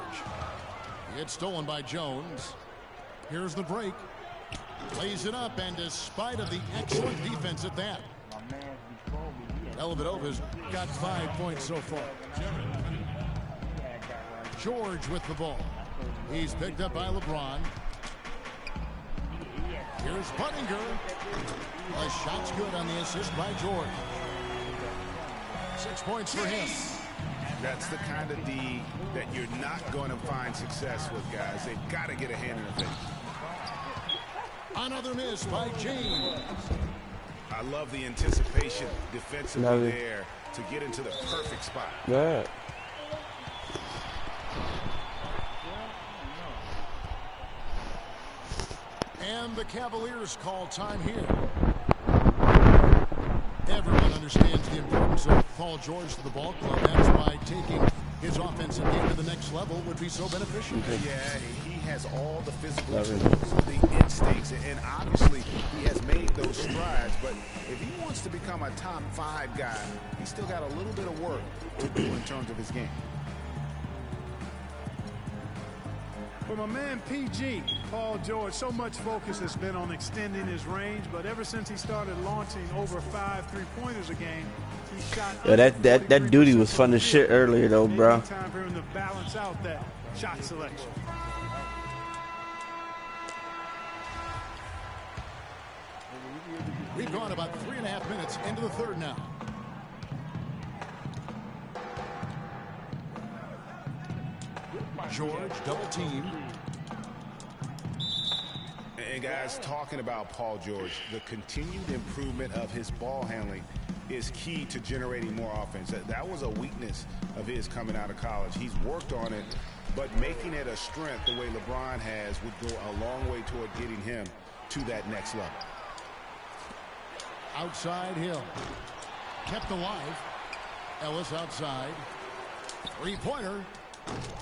It's stolen by Jones. Here's the break. Lays it up, and despite of the excellent defense at that, Dellavedova's got 5 points so far. George with the ball. He's picked up by LeBron. Here's Buttinger. The shot's good on the assist by George. 6 points for him. That's the kind of D that you're not going to find success with, guys. They've got to get a hand in the face. Another miss by James. I love the anticipation defensively there to get into the perfect spot. Yeah. And the Cavaliers call time here. Everyone understands the importance of Paul George to the ball club. That's why taking his offensive game to the next level would be so beneficial. Yeah, he has all the physical tools, the instincts, and obviously he has made those strides. But if he wants to become a top 5 guy, he's still got a little bit of work to do in terms of his game. For my man PG, Paul George, so much focus has been on extending his range, but ever since he started launching over 5 3-pointers a game, he shot. Yeah, that duty was fun as shit earlier though, bro. Time for him to balance out that shot selection. We've gone about 3.5 minutes into the third now. George double teamed. And guys, talking about Paul George, the continued improvement of his ball handling is key to generating more offense. That was a weakness of his coming out of college. He's worked on it, but making it a strength the way LeBron has would go a long way toward getting him to that next level. Outside Hill. Kept alive. Ellis outside. Three-pointer.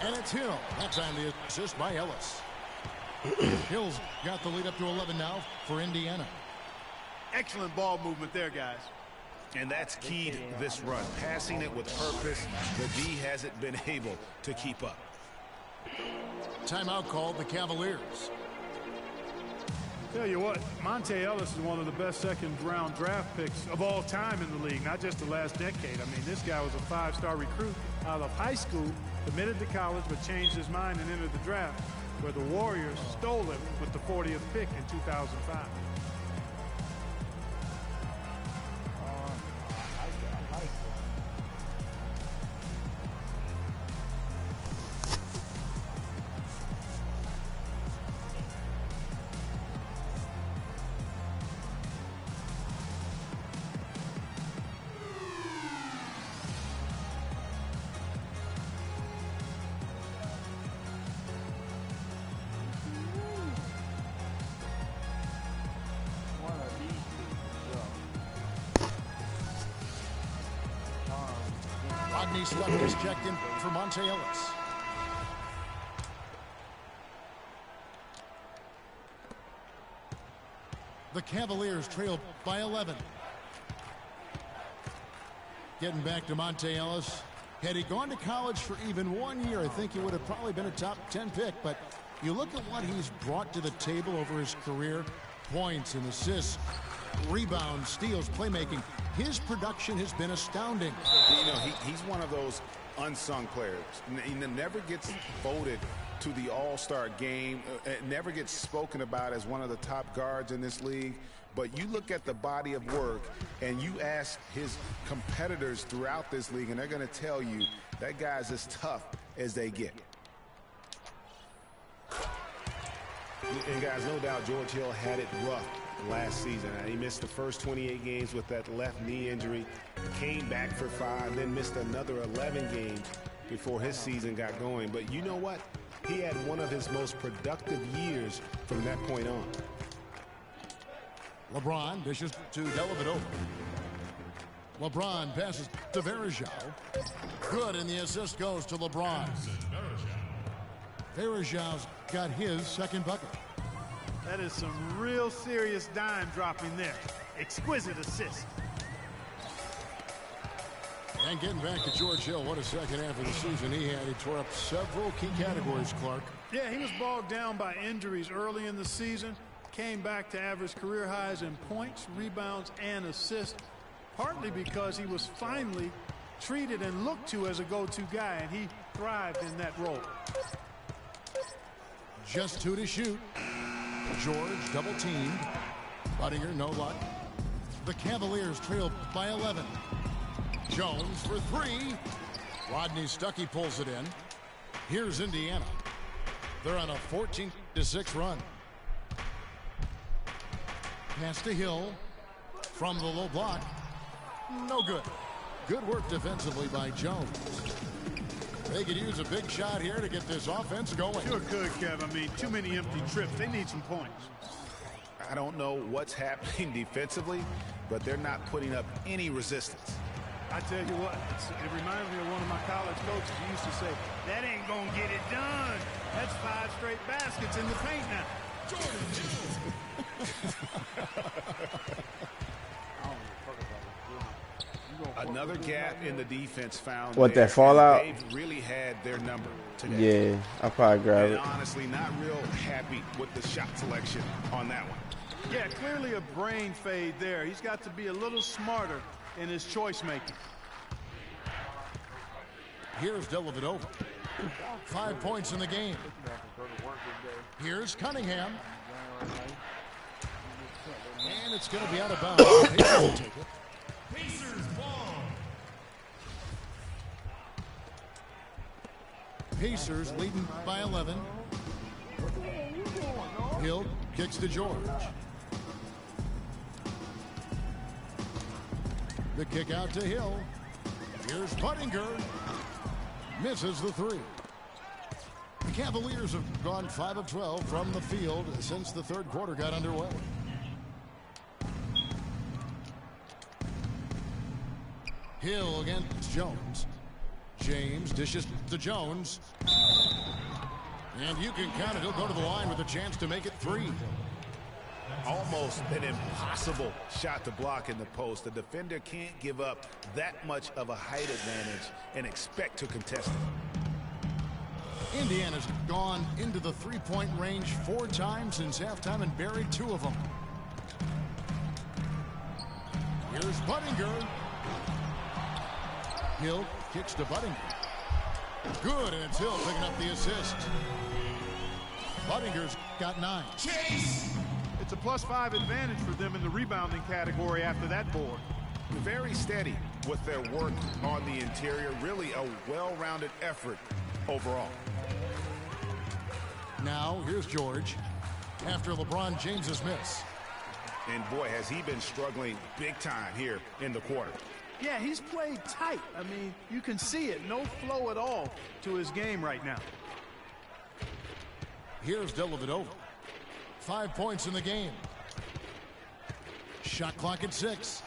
And it's Hill. That time the assist by Ellis. Hill's got the lead up to 11 now for Indiana. Excellent ball movement there, guys. And that's key to this run. Passing it with purpose. The D hasn't been able to keep up. Timeout called the Cavaliers. Tell you what, Monte Ellis is one of the best second-round draft picks of all time in the league, not just the last decade. I mean, this guy was a 5-star recruit out of high school, committed to college, but changed his mind and entered the draft, where the Warriors stole him with the 40th pick in 2005. Rodney Stuck is checked in for Monte Ellis. The Cavaliers trail by 11. Getting back to Monte Ellis. Had he gone to college for even 1 year, I think he would have probably been a top 10 pick. But you look at what he's brought to the table over his career. Points and assists, rebounds, steals, playmaking. His production has been astounding. You know, he's one of those unsung players. He never gets voted to the All-Star game. Never gets spoken about as one of the top guards in this league. But you look at the body of work and you ask his competitors throughout this league, and they're going to tell you that guy's as tough as they get. And guys, no doubt George Hill had it rough last season. He missed the first 28 games with that left knee injury, came back for 5, then missed another 11 games before his season got going. But you know what? He had one of his most productive years from that point on. LeBron dishes to Dellavedova. LeBron passes to Varejao. Good, and the assist goes to LeBron. Varejao's got his second bucket. That is some real serious dime dropping there. Exquisite assist. And getting back to George Hill, what a second half of the season he had. He tore up several key categories, Clark. Yeah, he was bogged down by injuries early in the season. Came back to average career highs in points, rebounds, and assists, partly because he was finally treated and looked to as a go-to guy, and he thrived in that role. Just 2 to shoot. George double-teamed. Buttinger, no luck. The Cavaliers trail by 11. Jones for 3. Rodney Stuckey pulls it in. Here's Indiana. They're on a 14-6 run. Pass to Hill from the low block. No good. Good work defensively by Jones. They could use a big shot here to get this offense going. Sure could, Kev. I mean, too many empty trips. They need some points. I don't know what's happening defensively, but they're not putting up any resistance. I tell you what, it reminds me of one of my college coaches. He used to say, that ain't going to get it done. That's 5 straight baskets in the paint now. Another gap in the defense found. What, that fallout? They've really had their number today. Yeah, I'll probably grab And it. honestly, not real happy with the shot selection on that one. Yeah, clearly a brain fade there. He's got to be a little smarter in his choice making. Here's Dellavedova. 5 points in the game. Here's Cunningham. And it's going to be out of bounds. Pacers will take it. Pacers ball. Pacers leading by 11. Hill kicks to George. The kick out to Hill. Here's Buttinger. Misses the 3. The Cavaliers have gone 5 of 12 from the field since the third quarter got underway. Hill against Jones. James dishes to Jones. And you can count it. He'll go to the line with a chance to make it 3. Almost an impossible shot to block in the post. The defender can't give up that much of a height advantage and expect to contest it. Indiana's gone into the three-point range 4 times since halftime and buried 2 of them. Here's Buttinger. Hill kicks to Buttinger. Good, and it's Hill picking up the assist. Buttinger's got 9. Chase. It's a +5 advantage for them in the rebounding category after that board. Very steady with their work on the interior. Really a well-rounded effort overall. Now, here's George after LeBron James's miss. And boy, has he been struggling big time here in the quarter. Yeah, he's played tight. I mean, you can see it. No flow at all to his game right now. Here's Dellavedova. 5 points in the game. Shot clock at 6.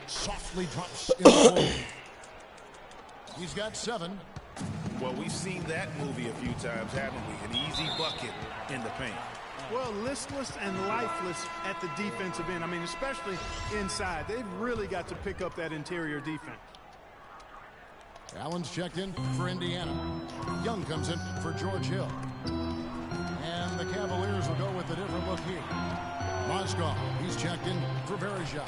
Softly drops in the hole. He's got 7. Well, we've seen that movie a few times, haven't we? An easy bucket in the paint. Well, listless and lifeless at the defensive end. I mean, especially inside. They've really got to pick up that interior defense. Allen's checked in for Indiana. Young comes in for George Hill. And the Cavaliers will go with a different look here. Mozgov, he's checked in for Verejao.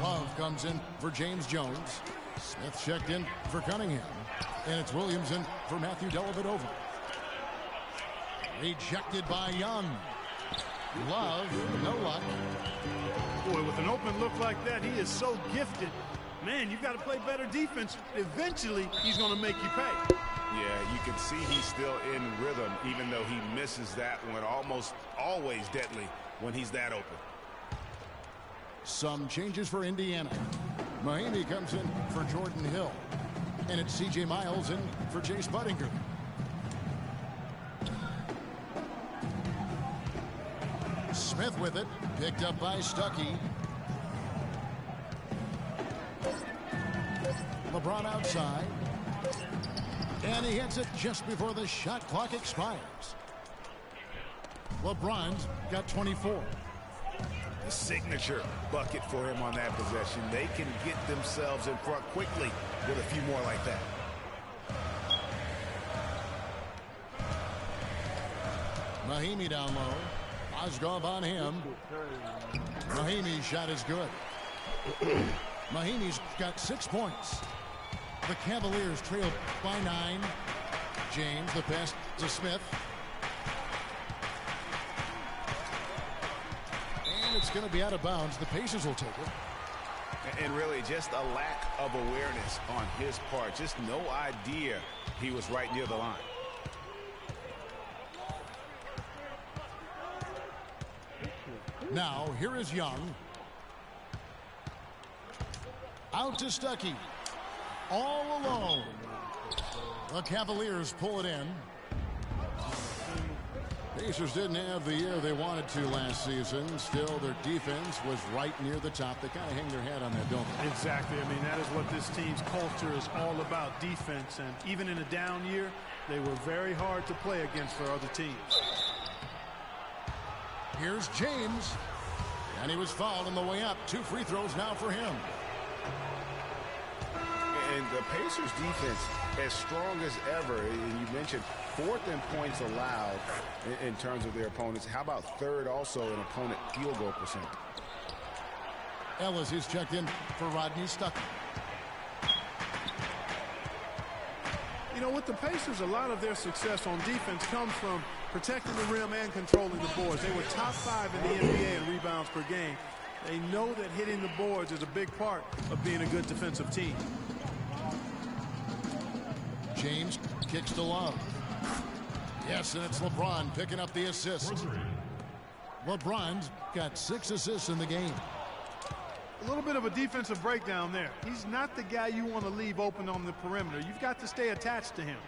Love comes in for James Jones. Smith checked in for Cunningham. And it's Williams in for Matthew Dellavedova. Rejected by Young. Love, no luck. Boy, with an open look like that, he is so gifted. Man, you've got to play better defense. Eventually, he's going to make you pay. Yeah, you can see he's still in rhythm, even though he misses that one. Almost always deadly when he's that open. Some changes for Indiana. Mahinmi comes in for Jordan Hill. And it's C.J. Miles in for Chase Buttinger. Smith with it. Picked up by Stuckey. LeBron outside. And he hits it just before the shot clock expires. LeBron's got 24. The signature bucket for him on that possession. They can get themselves in front quickly with a few more like that. Mahimi down low. Mozgov on him. Mahimi's shot is good. Mahimi's got 6 points. The Cavaliers trail by 9. James, the pass to Smith. And it's going to be out of bounds. The Pacers will take it. And really just a lack of awareness on his part. Just no idea he was right near the line. Now, here is Young. Out to Stuckey. All alone. The Cavaliers pull it in. Pacers didn't have the year they wanted to last season. Still, their defense was right near the top. They kind of hang their hat on that, don't they? Exactly. I mean, that is what this team's culture is all about, defense. And even in a down year, they were very hard to play against for other teams. Here's James. And he was fouled on the way up. 2 free throws now for him. And the Pacers defense as strong as ever. And you mentioned 4th in points allowed in terms of their opponents. How about 3rd also in opponent field goal percentage? Ellis is checked in for Rodney Stuckey. You know, with the Pacers, a lot of their success on defense comes from protecting the rim and controlling the boards. They were top 5 in the NBA in rebounds per game. They know that hitting the boards is a big part of being a good defensive team. James kicks to Love. Yes, and it's LeBron picking up the assist. LeBron's got 6 assists in the game. A little bit of a defensive breakdown there. He's not the guy you want to leave open on the perimeter. You've got to stay attached to him.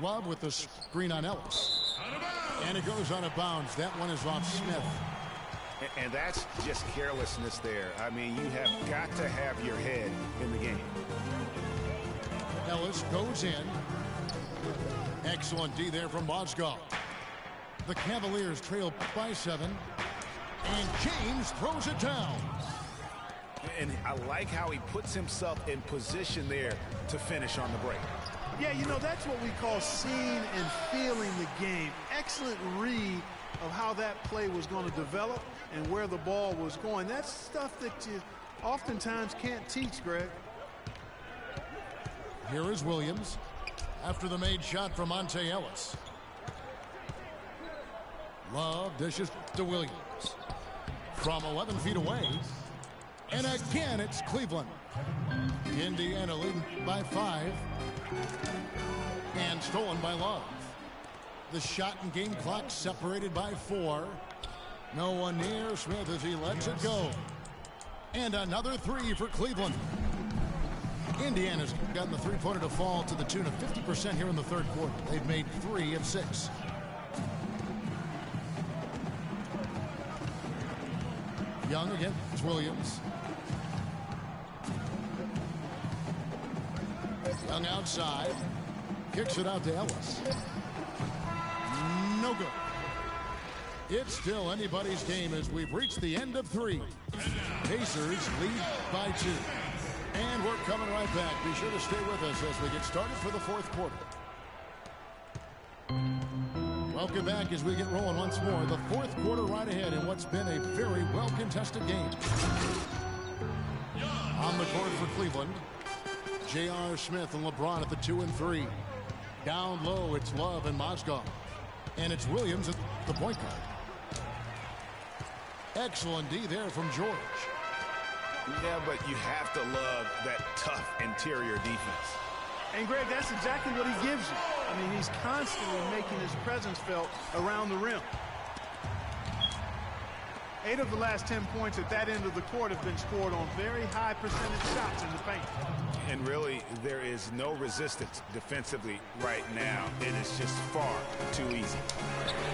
Love with the screen on Ellis. And it goes out of bounds. That one is off Smith. And that's just carelessness there. I mean, you have got to have your head in the game. Ellis goes in. Excellent D there from Mozgov. The Cavaliers trail by 7. And James throws it down. And I like how he puts himself in position there to finish on the break. Yeah, you know, that's what we call seeing and feeling the game. Excellent read of how that play was going to develop and where the ball was going. That's stuff that you oftentimes can't teach, Greg. Here is Williams after the made shot from Monte Ellis. Love dishes to Williams from 11 feet away. And again, it's Cleveland. Indiana leading by 5. And stolen by Love. The shot and game clock separated by 4. No one near Smith as he lets it go. And another 3 for Cleveland. Indiana's gotten the three-pointer to fall to the tune of 50% here in the 3rd quarter. They've made 3 of 6. Young against Williams. Young outside. Kicks it out to Ellis. No good. It's still anybody's game as we've reached the end of 3. Pacers lead by 2. And we're coming right back. Be sure to stay with us as we get started for the 4th quarter. Welcome back as we get rolling once more. The 4th quarter right ahead in what's been a very well-contested game. On the court for Cleveland, J.R. Smith and LeBron at the 2 and 3. Down low, it's Love and Mozgov. And it's Williams at the point guard. Excellent D there from George. Yeah, but you have to love that tough interior defense. And, Greg, that's exactly what he gives you. I mean, he's constantly making his presence felt around the rim. 8 of the last 10 points at that end of the court have been scored on very high percentage shots in the paint. And really, there is no resistance defensively right now. It is just far too easy.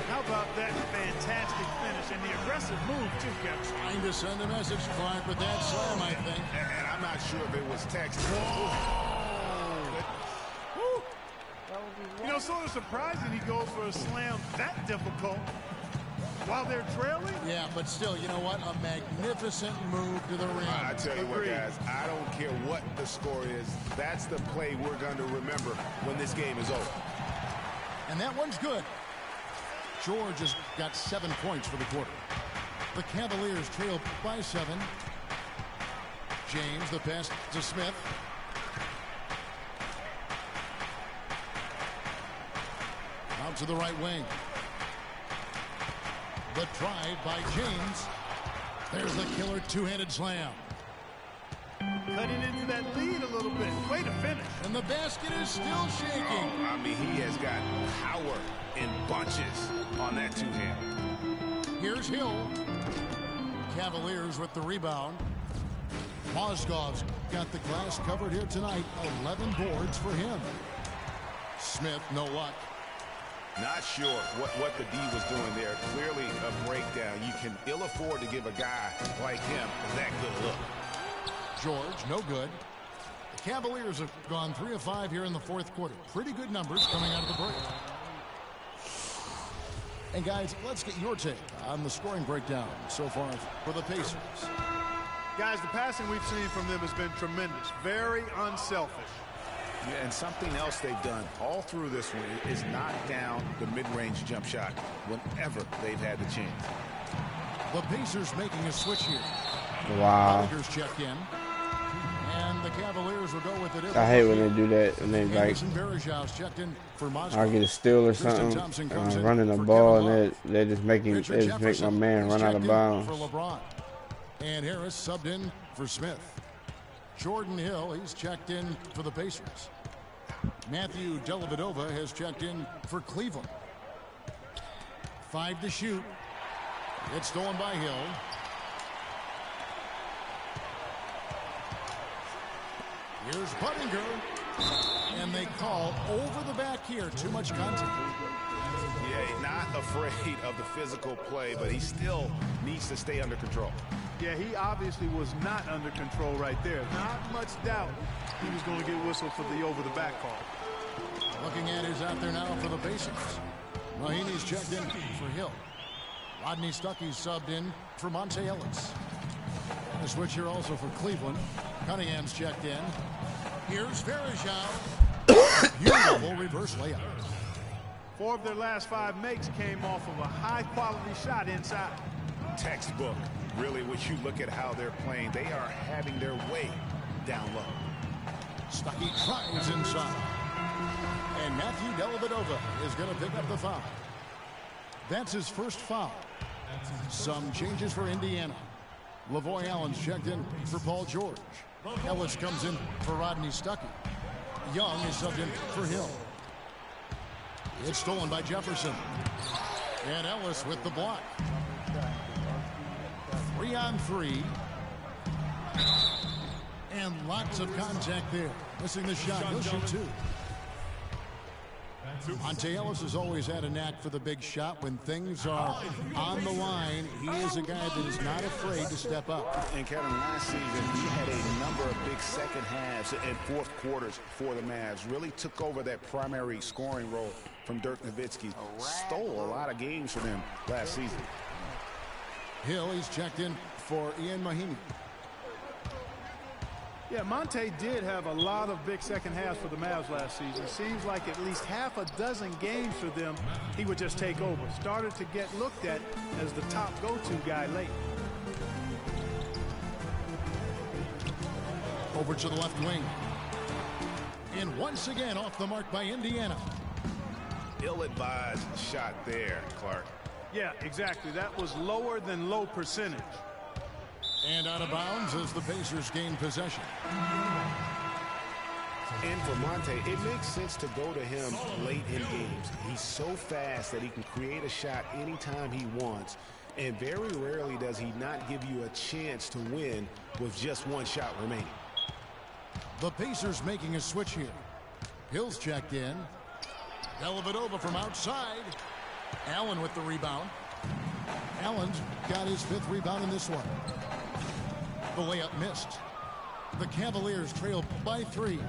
How about that fantastic finish and the aggressive move, too, Kevin? Trying to send a message, Clark, with that slam, I think. And I'm not sure if it was text. You know, sort of surprising he goes for a slam that difficult. while they're trailing? Yeah, but still, you know what? A magnificent move to the rim. I tell you what, guys, I don't care what the score is. That's the play we're going to remember when this game is over. And that one's good. George has got 7 points for the quarter. The Cavaliers trail by 7. James, the pass to Smith. Out to the right wing. The drive by James. There's the killer two-handed slam. Cutting into that lead a little bit. Way to finish. And the basket is still shaking. Oh, I mean, he has got power in bunches on that two-hand. Here's Hill. Cavaliers with the rebound. Mozgov's got the glass covered here tonight. 11 boards for him. Smith, no luck. Not sure what the D was doing there. Clearly a breakdown. You can ill afford to give a guy like him that good look. George, no good. The Cavaliers have gone 3 of 5 here in the fourth quarter. Pretty good numbers coming out of the break. And guys, let's get your take on the scoring breakdown so far for the Pacers. Guys, the passing we've seen from them has been tremendous. Very unselfish. Yeah, and something else they've done all through this one is knock down the mid-range jump shot whenever they've had the chance. The Pacers making a switch here. Wow. Tigers check in. And the Cavaliers will go with it. I hate when they do that and they like checked in for I get a steal or something and I'm running the ball and they just make my man run out of bounds. For LeBron. And Harris subbed in for Smith. Jordan Hill, he's checked in for the Pacers. Matthew Dellavedova has checked in for Cleveland. 5 to shoot. It's stolen by Hill. Here's Buttinger. And they call over the back here. Too much contact. Yeah, not afraid of the physical play, but he still needs to stay under control. Yeah, he obviously was not under control right there. Not much doubt he was going to get whistled for the over-the-back call. Looking at who's out there now for the Pacers. Mahinmi's checked in for Hill. Rodney Stuckey's subbed in for Monte Ellis. A switch here also for Cleveland. Cunningham's checked in. Here's Varejao. Beautiful reverse layup. 4 of their last 5 makes came off of a high-quality shot inside. Textbook. Really, when you look at how they're playing, they are having their way down low. Stuckey tries inside. And Matthew Dellavedova is going to pick up the foul. That's his first foul. Some changes for Indiana. Lavoy Allen's checked in for Paul George. Ellis comes in for Rodney Stuckey. Young is subbed in for Hill. It's stolen by Jefferson. And Ellis with the block. 3 on 3. And lots of contact there. Missing the shot. He'll shoot 2. Monte Ellis has always had a knack for the big shot. When things are on the line, he is a guy that is not afraid to step up. And Kevin, last season, he had a number of big second halves and fourth quarters for the Mavs. Really took over that primary scoring role from Dirk Nowitzki. Stole a lot of games for them last season. Hill, he's checked in for Ian Mahinmi. Yeah, Monte did have a lot of big second halves for the Mavs last season. Seems like at least half a dozen games for them, he would just take over. Started to get looked at as the top go-to guy late. Over to the left wing. And once again off the mark by Indiana. Ill-advised shot there, Clark. Yeah, exactly. That was lower than low percentage. And out of bounds as the Pacers gain possession. And for Monte, it makes sense to go to him late in games. He's so fast that he can create a shot anytime he wants. And very rarely does he not give you a chance to win with just one shot remaining. The Pacers making a switch here. Hill's checked in. Dellavedova from outside. Allen with the rebound. Allen's got his 5th rebound in this one. The layup missed. The Cavaliers trail by 3.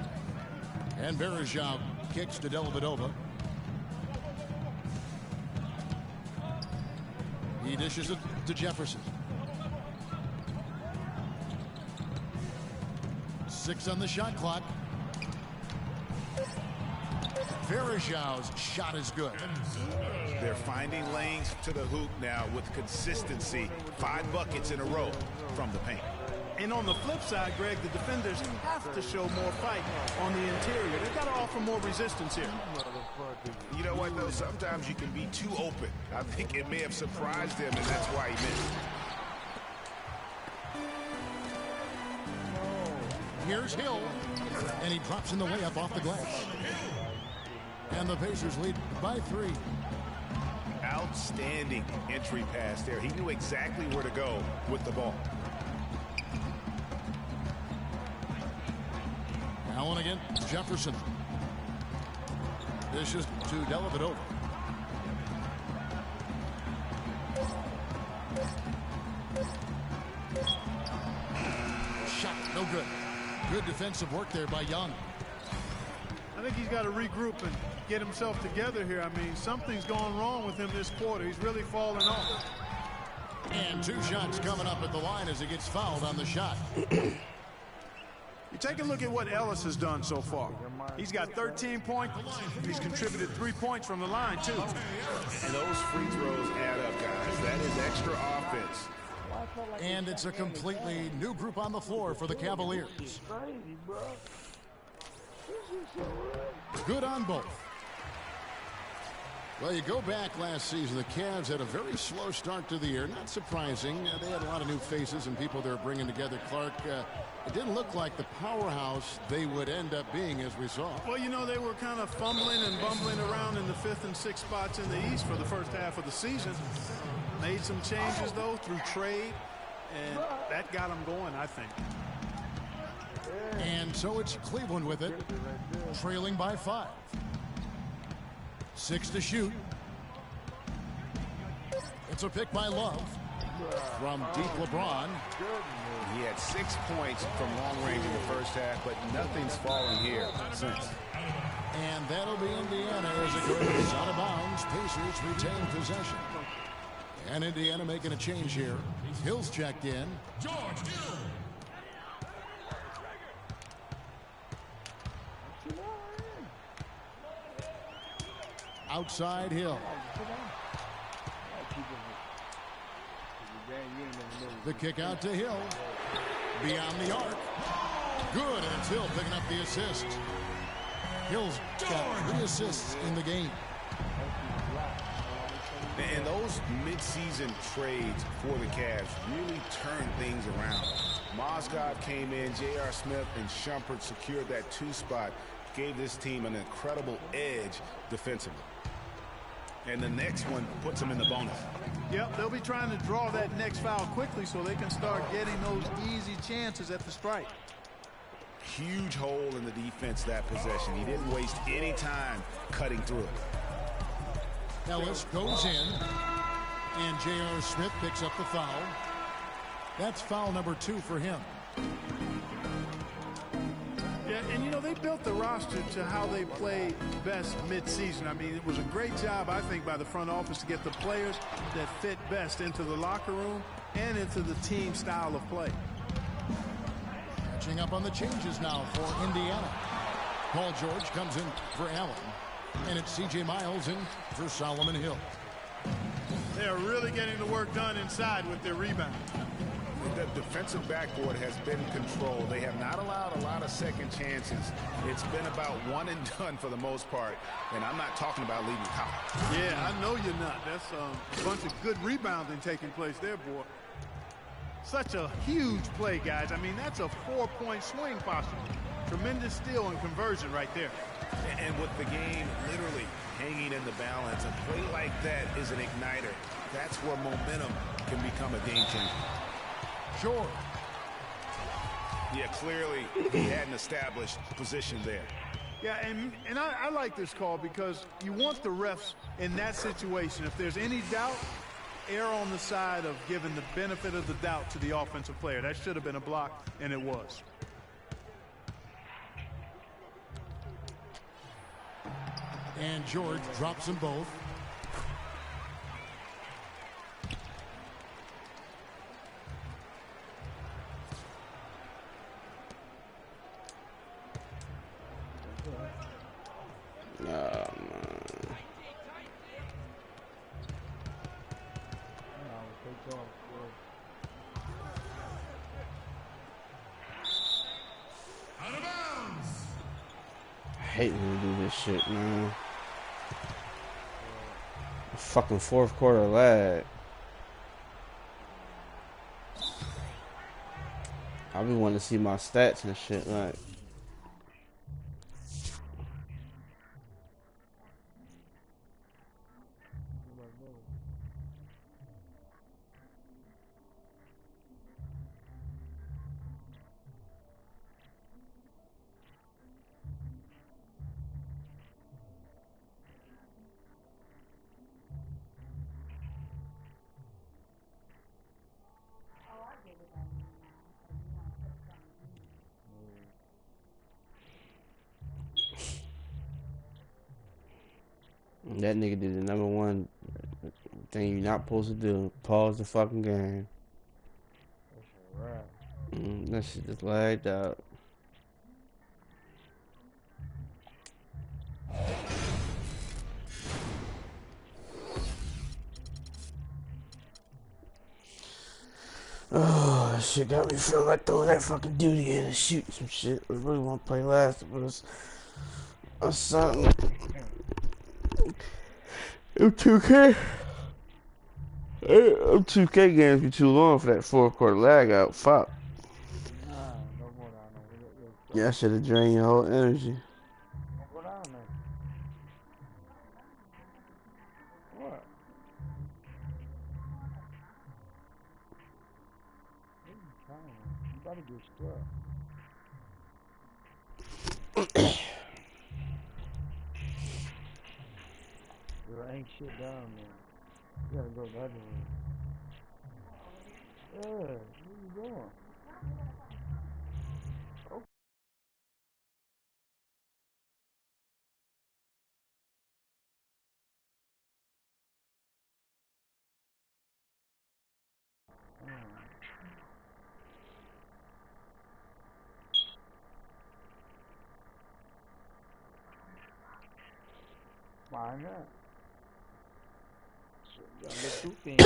And Varejao kicks to Dellavedova. He dishes it to Jefferson. 6 on the shot clock. Verajau's shot is good. They're finding lanes to the hoop now with consistency. 5 buckets in a row from the paint. And on the flip side, Greg, the defenders have to show more fight on the interior. They've got to offer more resistance here. You know what, though? Sometimes you can be too open. I think it may have surprised him, and that's why he missed. Here's Hill, and he drops in the layup off the glass. And the Pacers lead by 3. Outstanding entry pass there. He knew exactly where to go with the ball. Allen against Jefferson. This is to Dellavedova. Shot, no good. Good defensive work there by Young. I think he's got to regroup and get himself together here. I mean, something's going wrong with him this quarter. He's really falling off. And 2 shots coming up at the line as he gets fouled on the shot. You take a look at what Ellis has done so far. He's got 13 points. He's contributed 3 points from the line, too. And those free throws add up, guys. That is extra offense. And it's a completely new group on the floor for the Cavaliers. Good on both. Well, you go back last season, the Cavs had a very slow start to the year. Not surprising. They had a lot of new faces and people they were bringing together. Clark, it didn't look like the powerhouse they would end up being, as we saw. Well, you know, they were kind of fumbling and bumbling around in the 5th and 6th spots in the East for the first half of the season. Made some changes, though, through trade, and that got them going, I think. And so it's Cleveland with it, trailing by 5. 6 to shoot. It's a pick by Love from deep LeBron. He had 6 points from long range in the first half, but nothing's fallen here since. And that'll be Indiana as it goes out of bounds. Pacers retain possession. And Indiana making a change here. Hill's checked in. George Hill. Outside Hill. The kick out to Hill. Beyond the arc. Good, and it's Hill picking up the assist. Hill's got 3 assists in the game. And those midseason trades for the Cavs really turned things around. Mozgov came in, J.R. Smith and Shumpert secured that 2 spot, gave this team an incredible edge defensively. And the next one puts them in the bonus. Yep, they'll be trying to draw that next foul quickly so they can start getting those easy chances at the strike. Huge hole in the defense that possession. He didn't waste any time cutting through it. Ellis goes in, and J.R. Smith picks up the foul. That's foul number 2 for him. Yeah, and you know, they built the roster to how they play best mid-season. I mean, it was a great job, I think, by the front office to get the players that fit best into the locker room and into the team style of play. Catching up on the changes now for Indiana. Paul George comes in for Allen. And it's C.J. Miles in for Solomon Hill. They are really getting the work done inside with their rebound. The defensive backboard has been controlled. They have not allowed a lot of second chances. It's been about one and done for the most part. And I'm not talking about leaving college. Yeah, I know you're not. That's a bunch of good rebounding taking place there, boy. Such a huge play, guys. I mean, that's a 4-point swing possible. Tremendous steal and conversion right there. And with the game literally hanging in the balance, a play like that is an igniter. That's where momentum can become a game changer. Sure. Yeah, clearly he had an established position there. Yeah, and I like this call because you want the refs in that situation. If there's any doubt, err on the side of giving the benefit of the doubt to the offensive player. That should have been a block, and it was. And George drops them both. Man. Out of bounds. I hate when we do this shit, man. Fucking fourth quarter lag. I be wanting to see my stats and shit, like. That nigga did the number one thing you're not supposed to do. Pause the fucking game. That shit just lagged out. Oh, that shit got me feeling like throwing that fucking duty in and shooting some shit. I really want to play Last of Us or something. M2K. M2K games be too long for that fourth quarter lag out. Fuck. Yeah, I should have drained your whole energy. There ain't shit down there. You gotta go the other way. Yeah, where you going? Okay. Why not? Shit, you gotta get two things.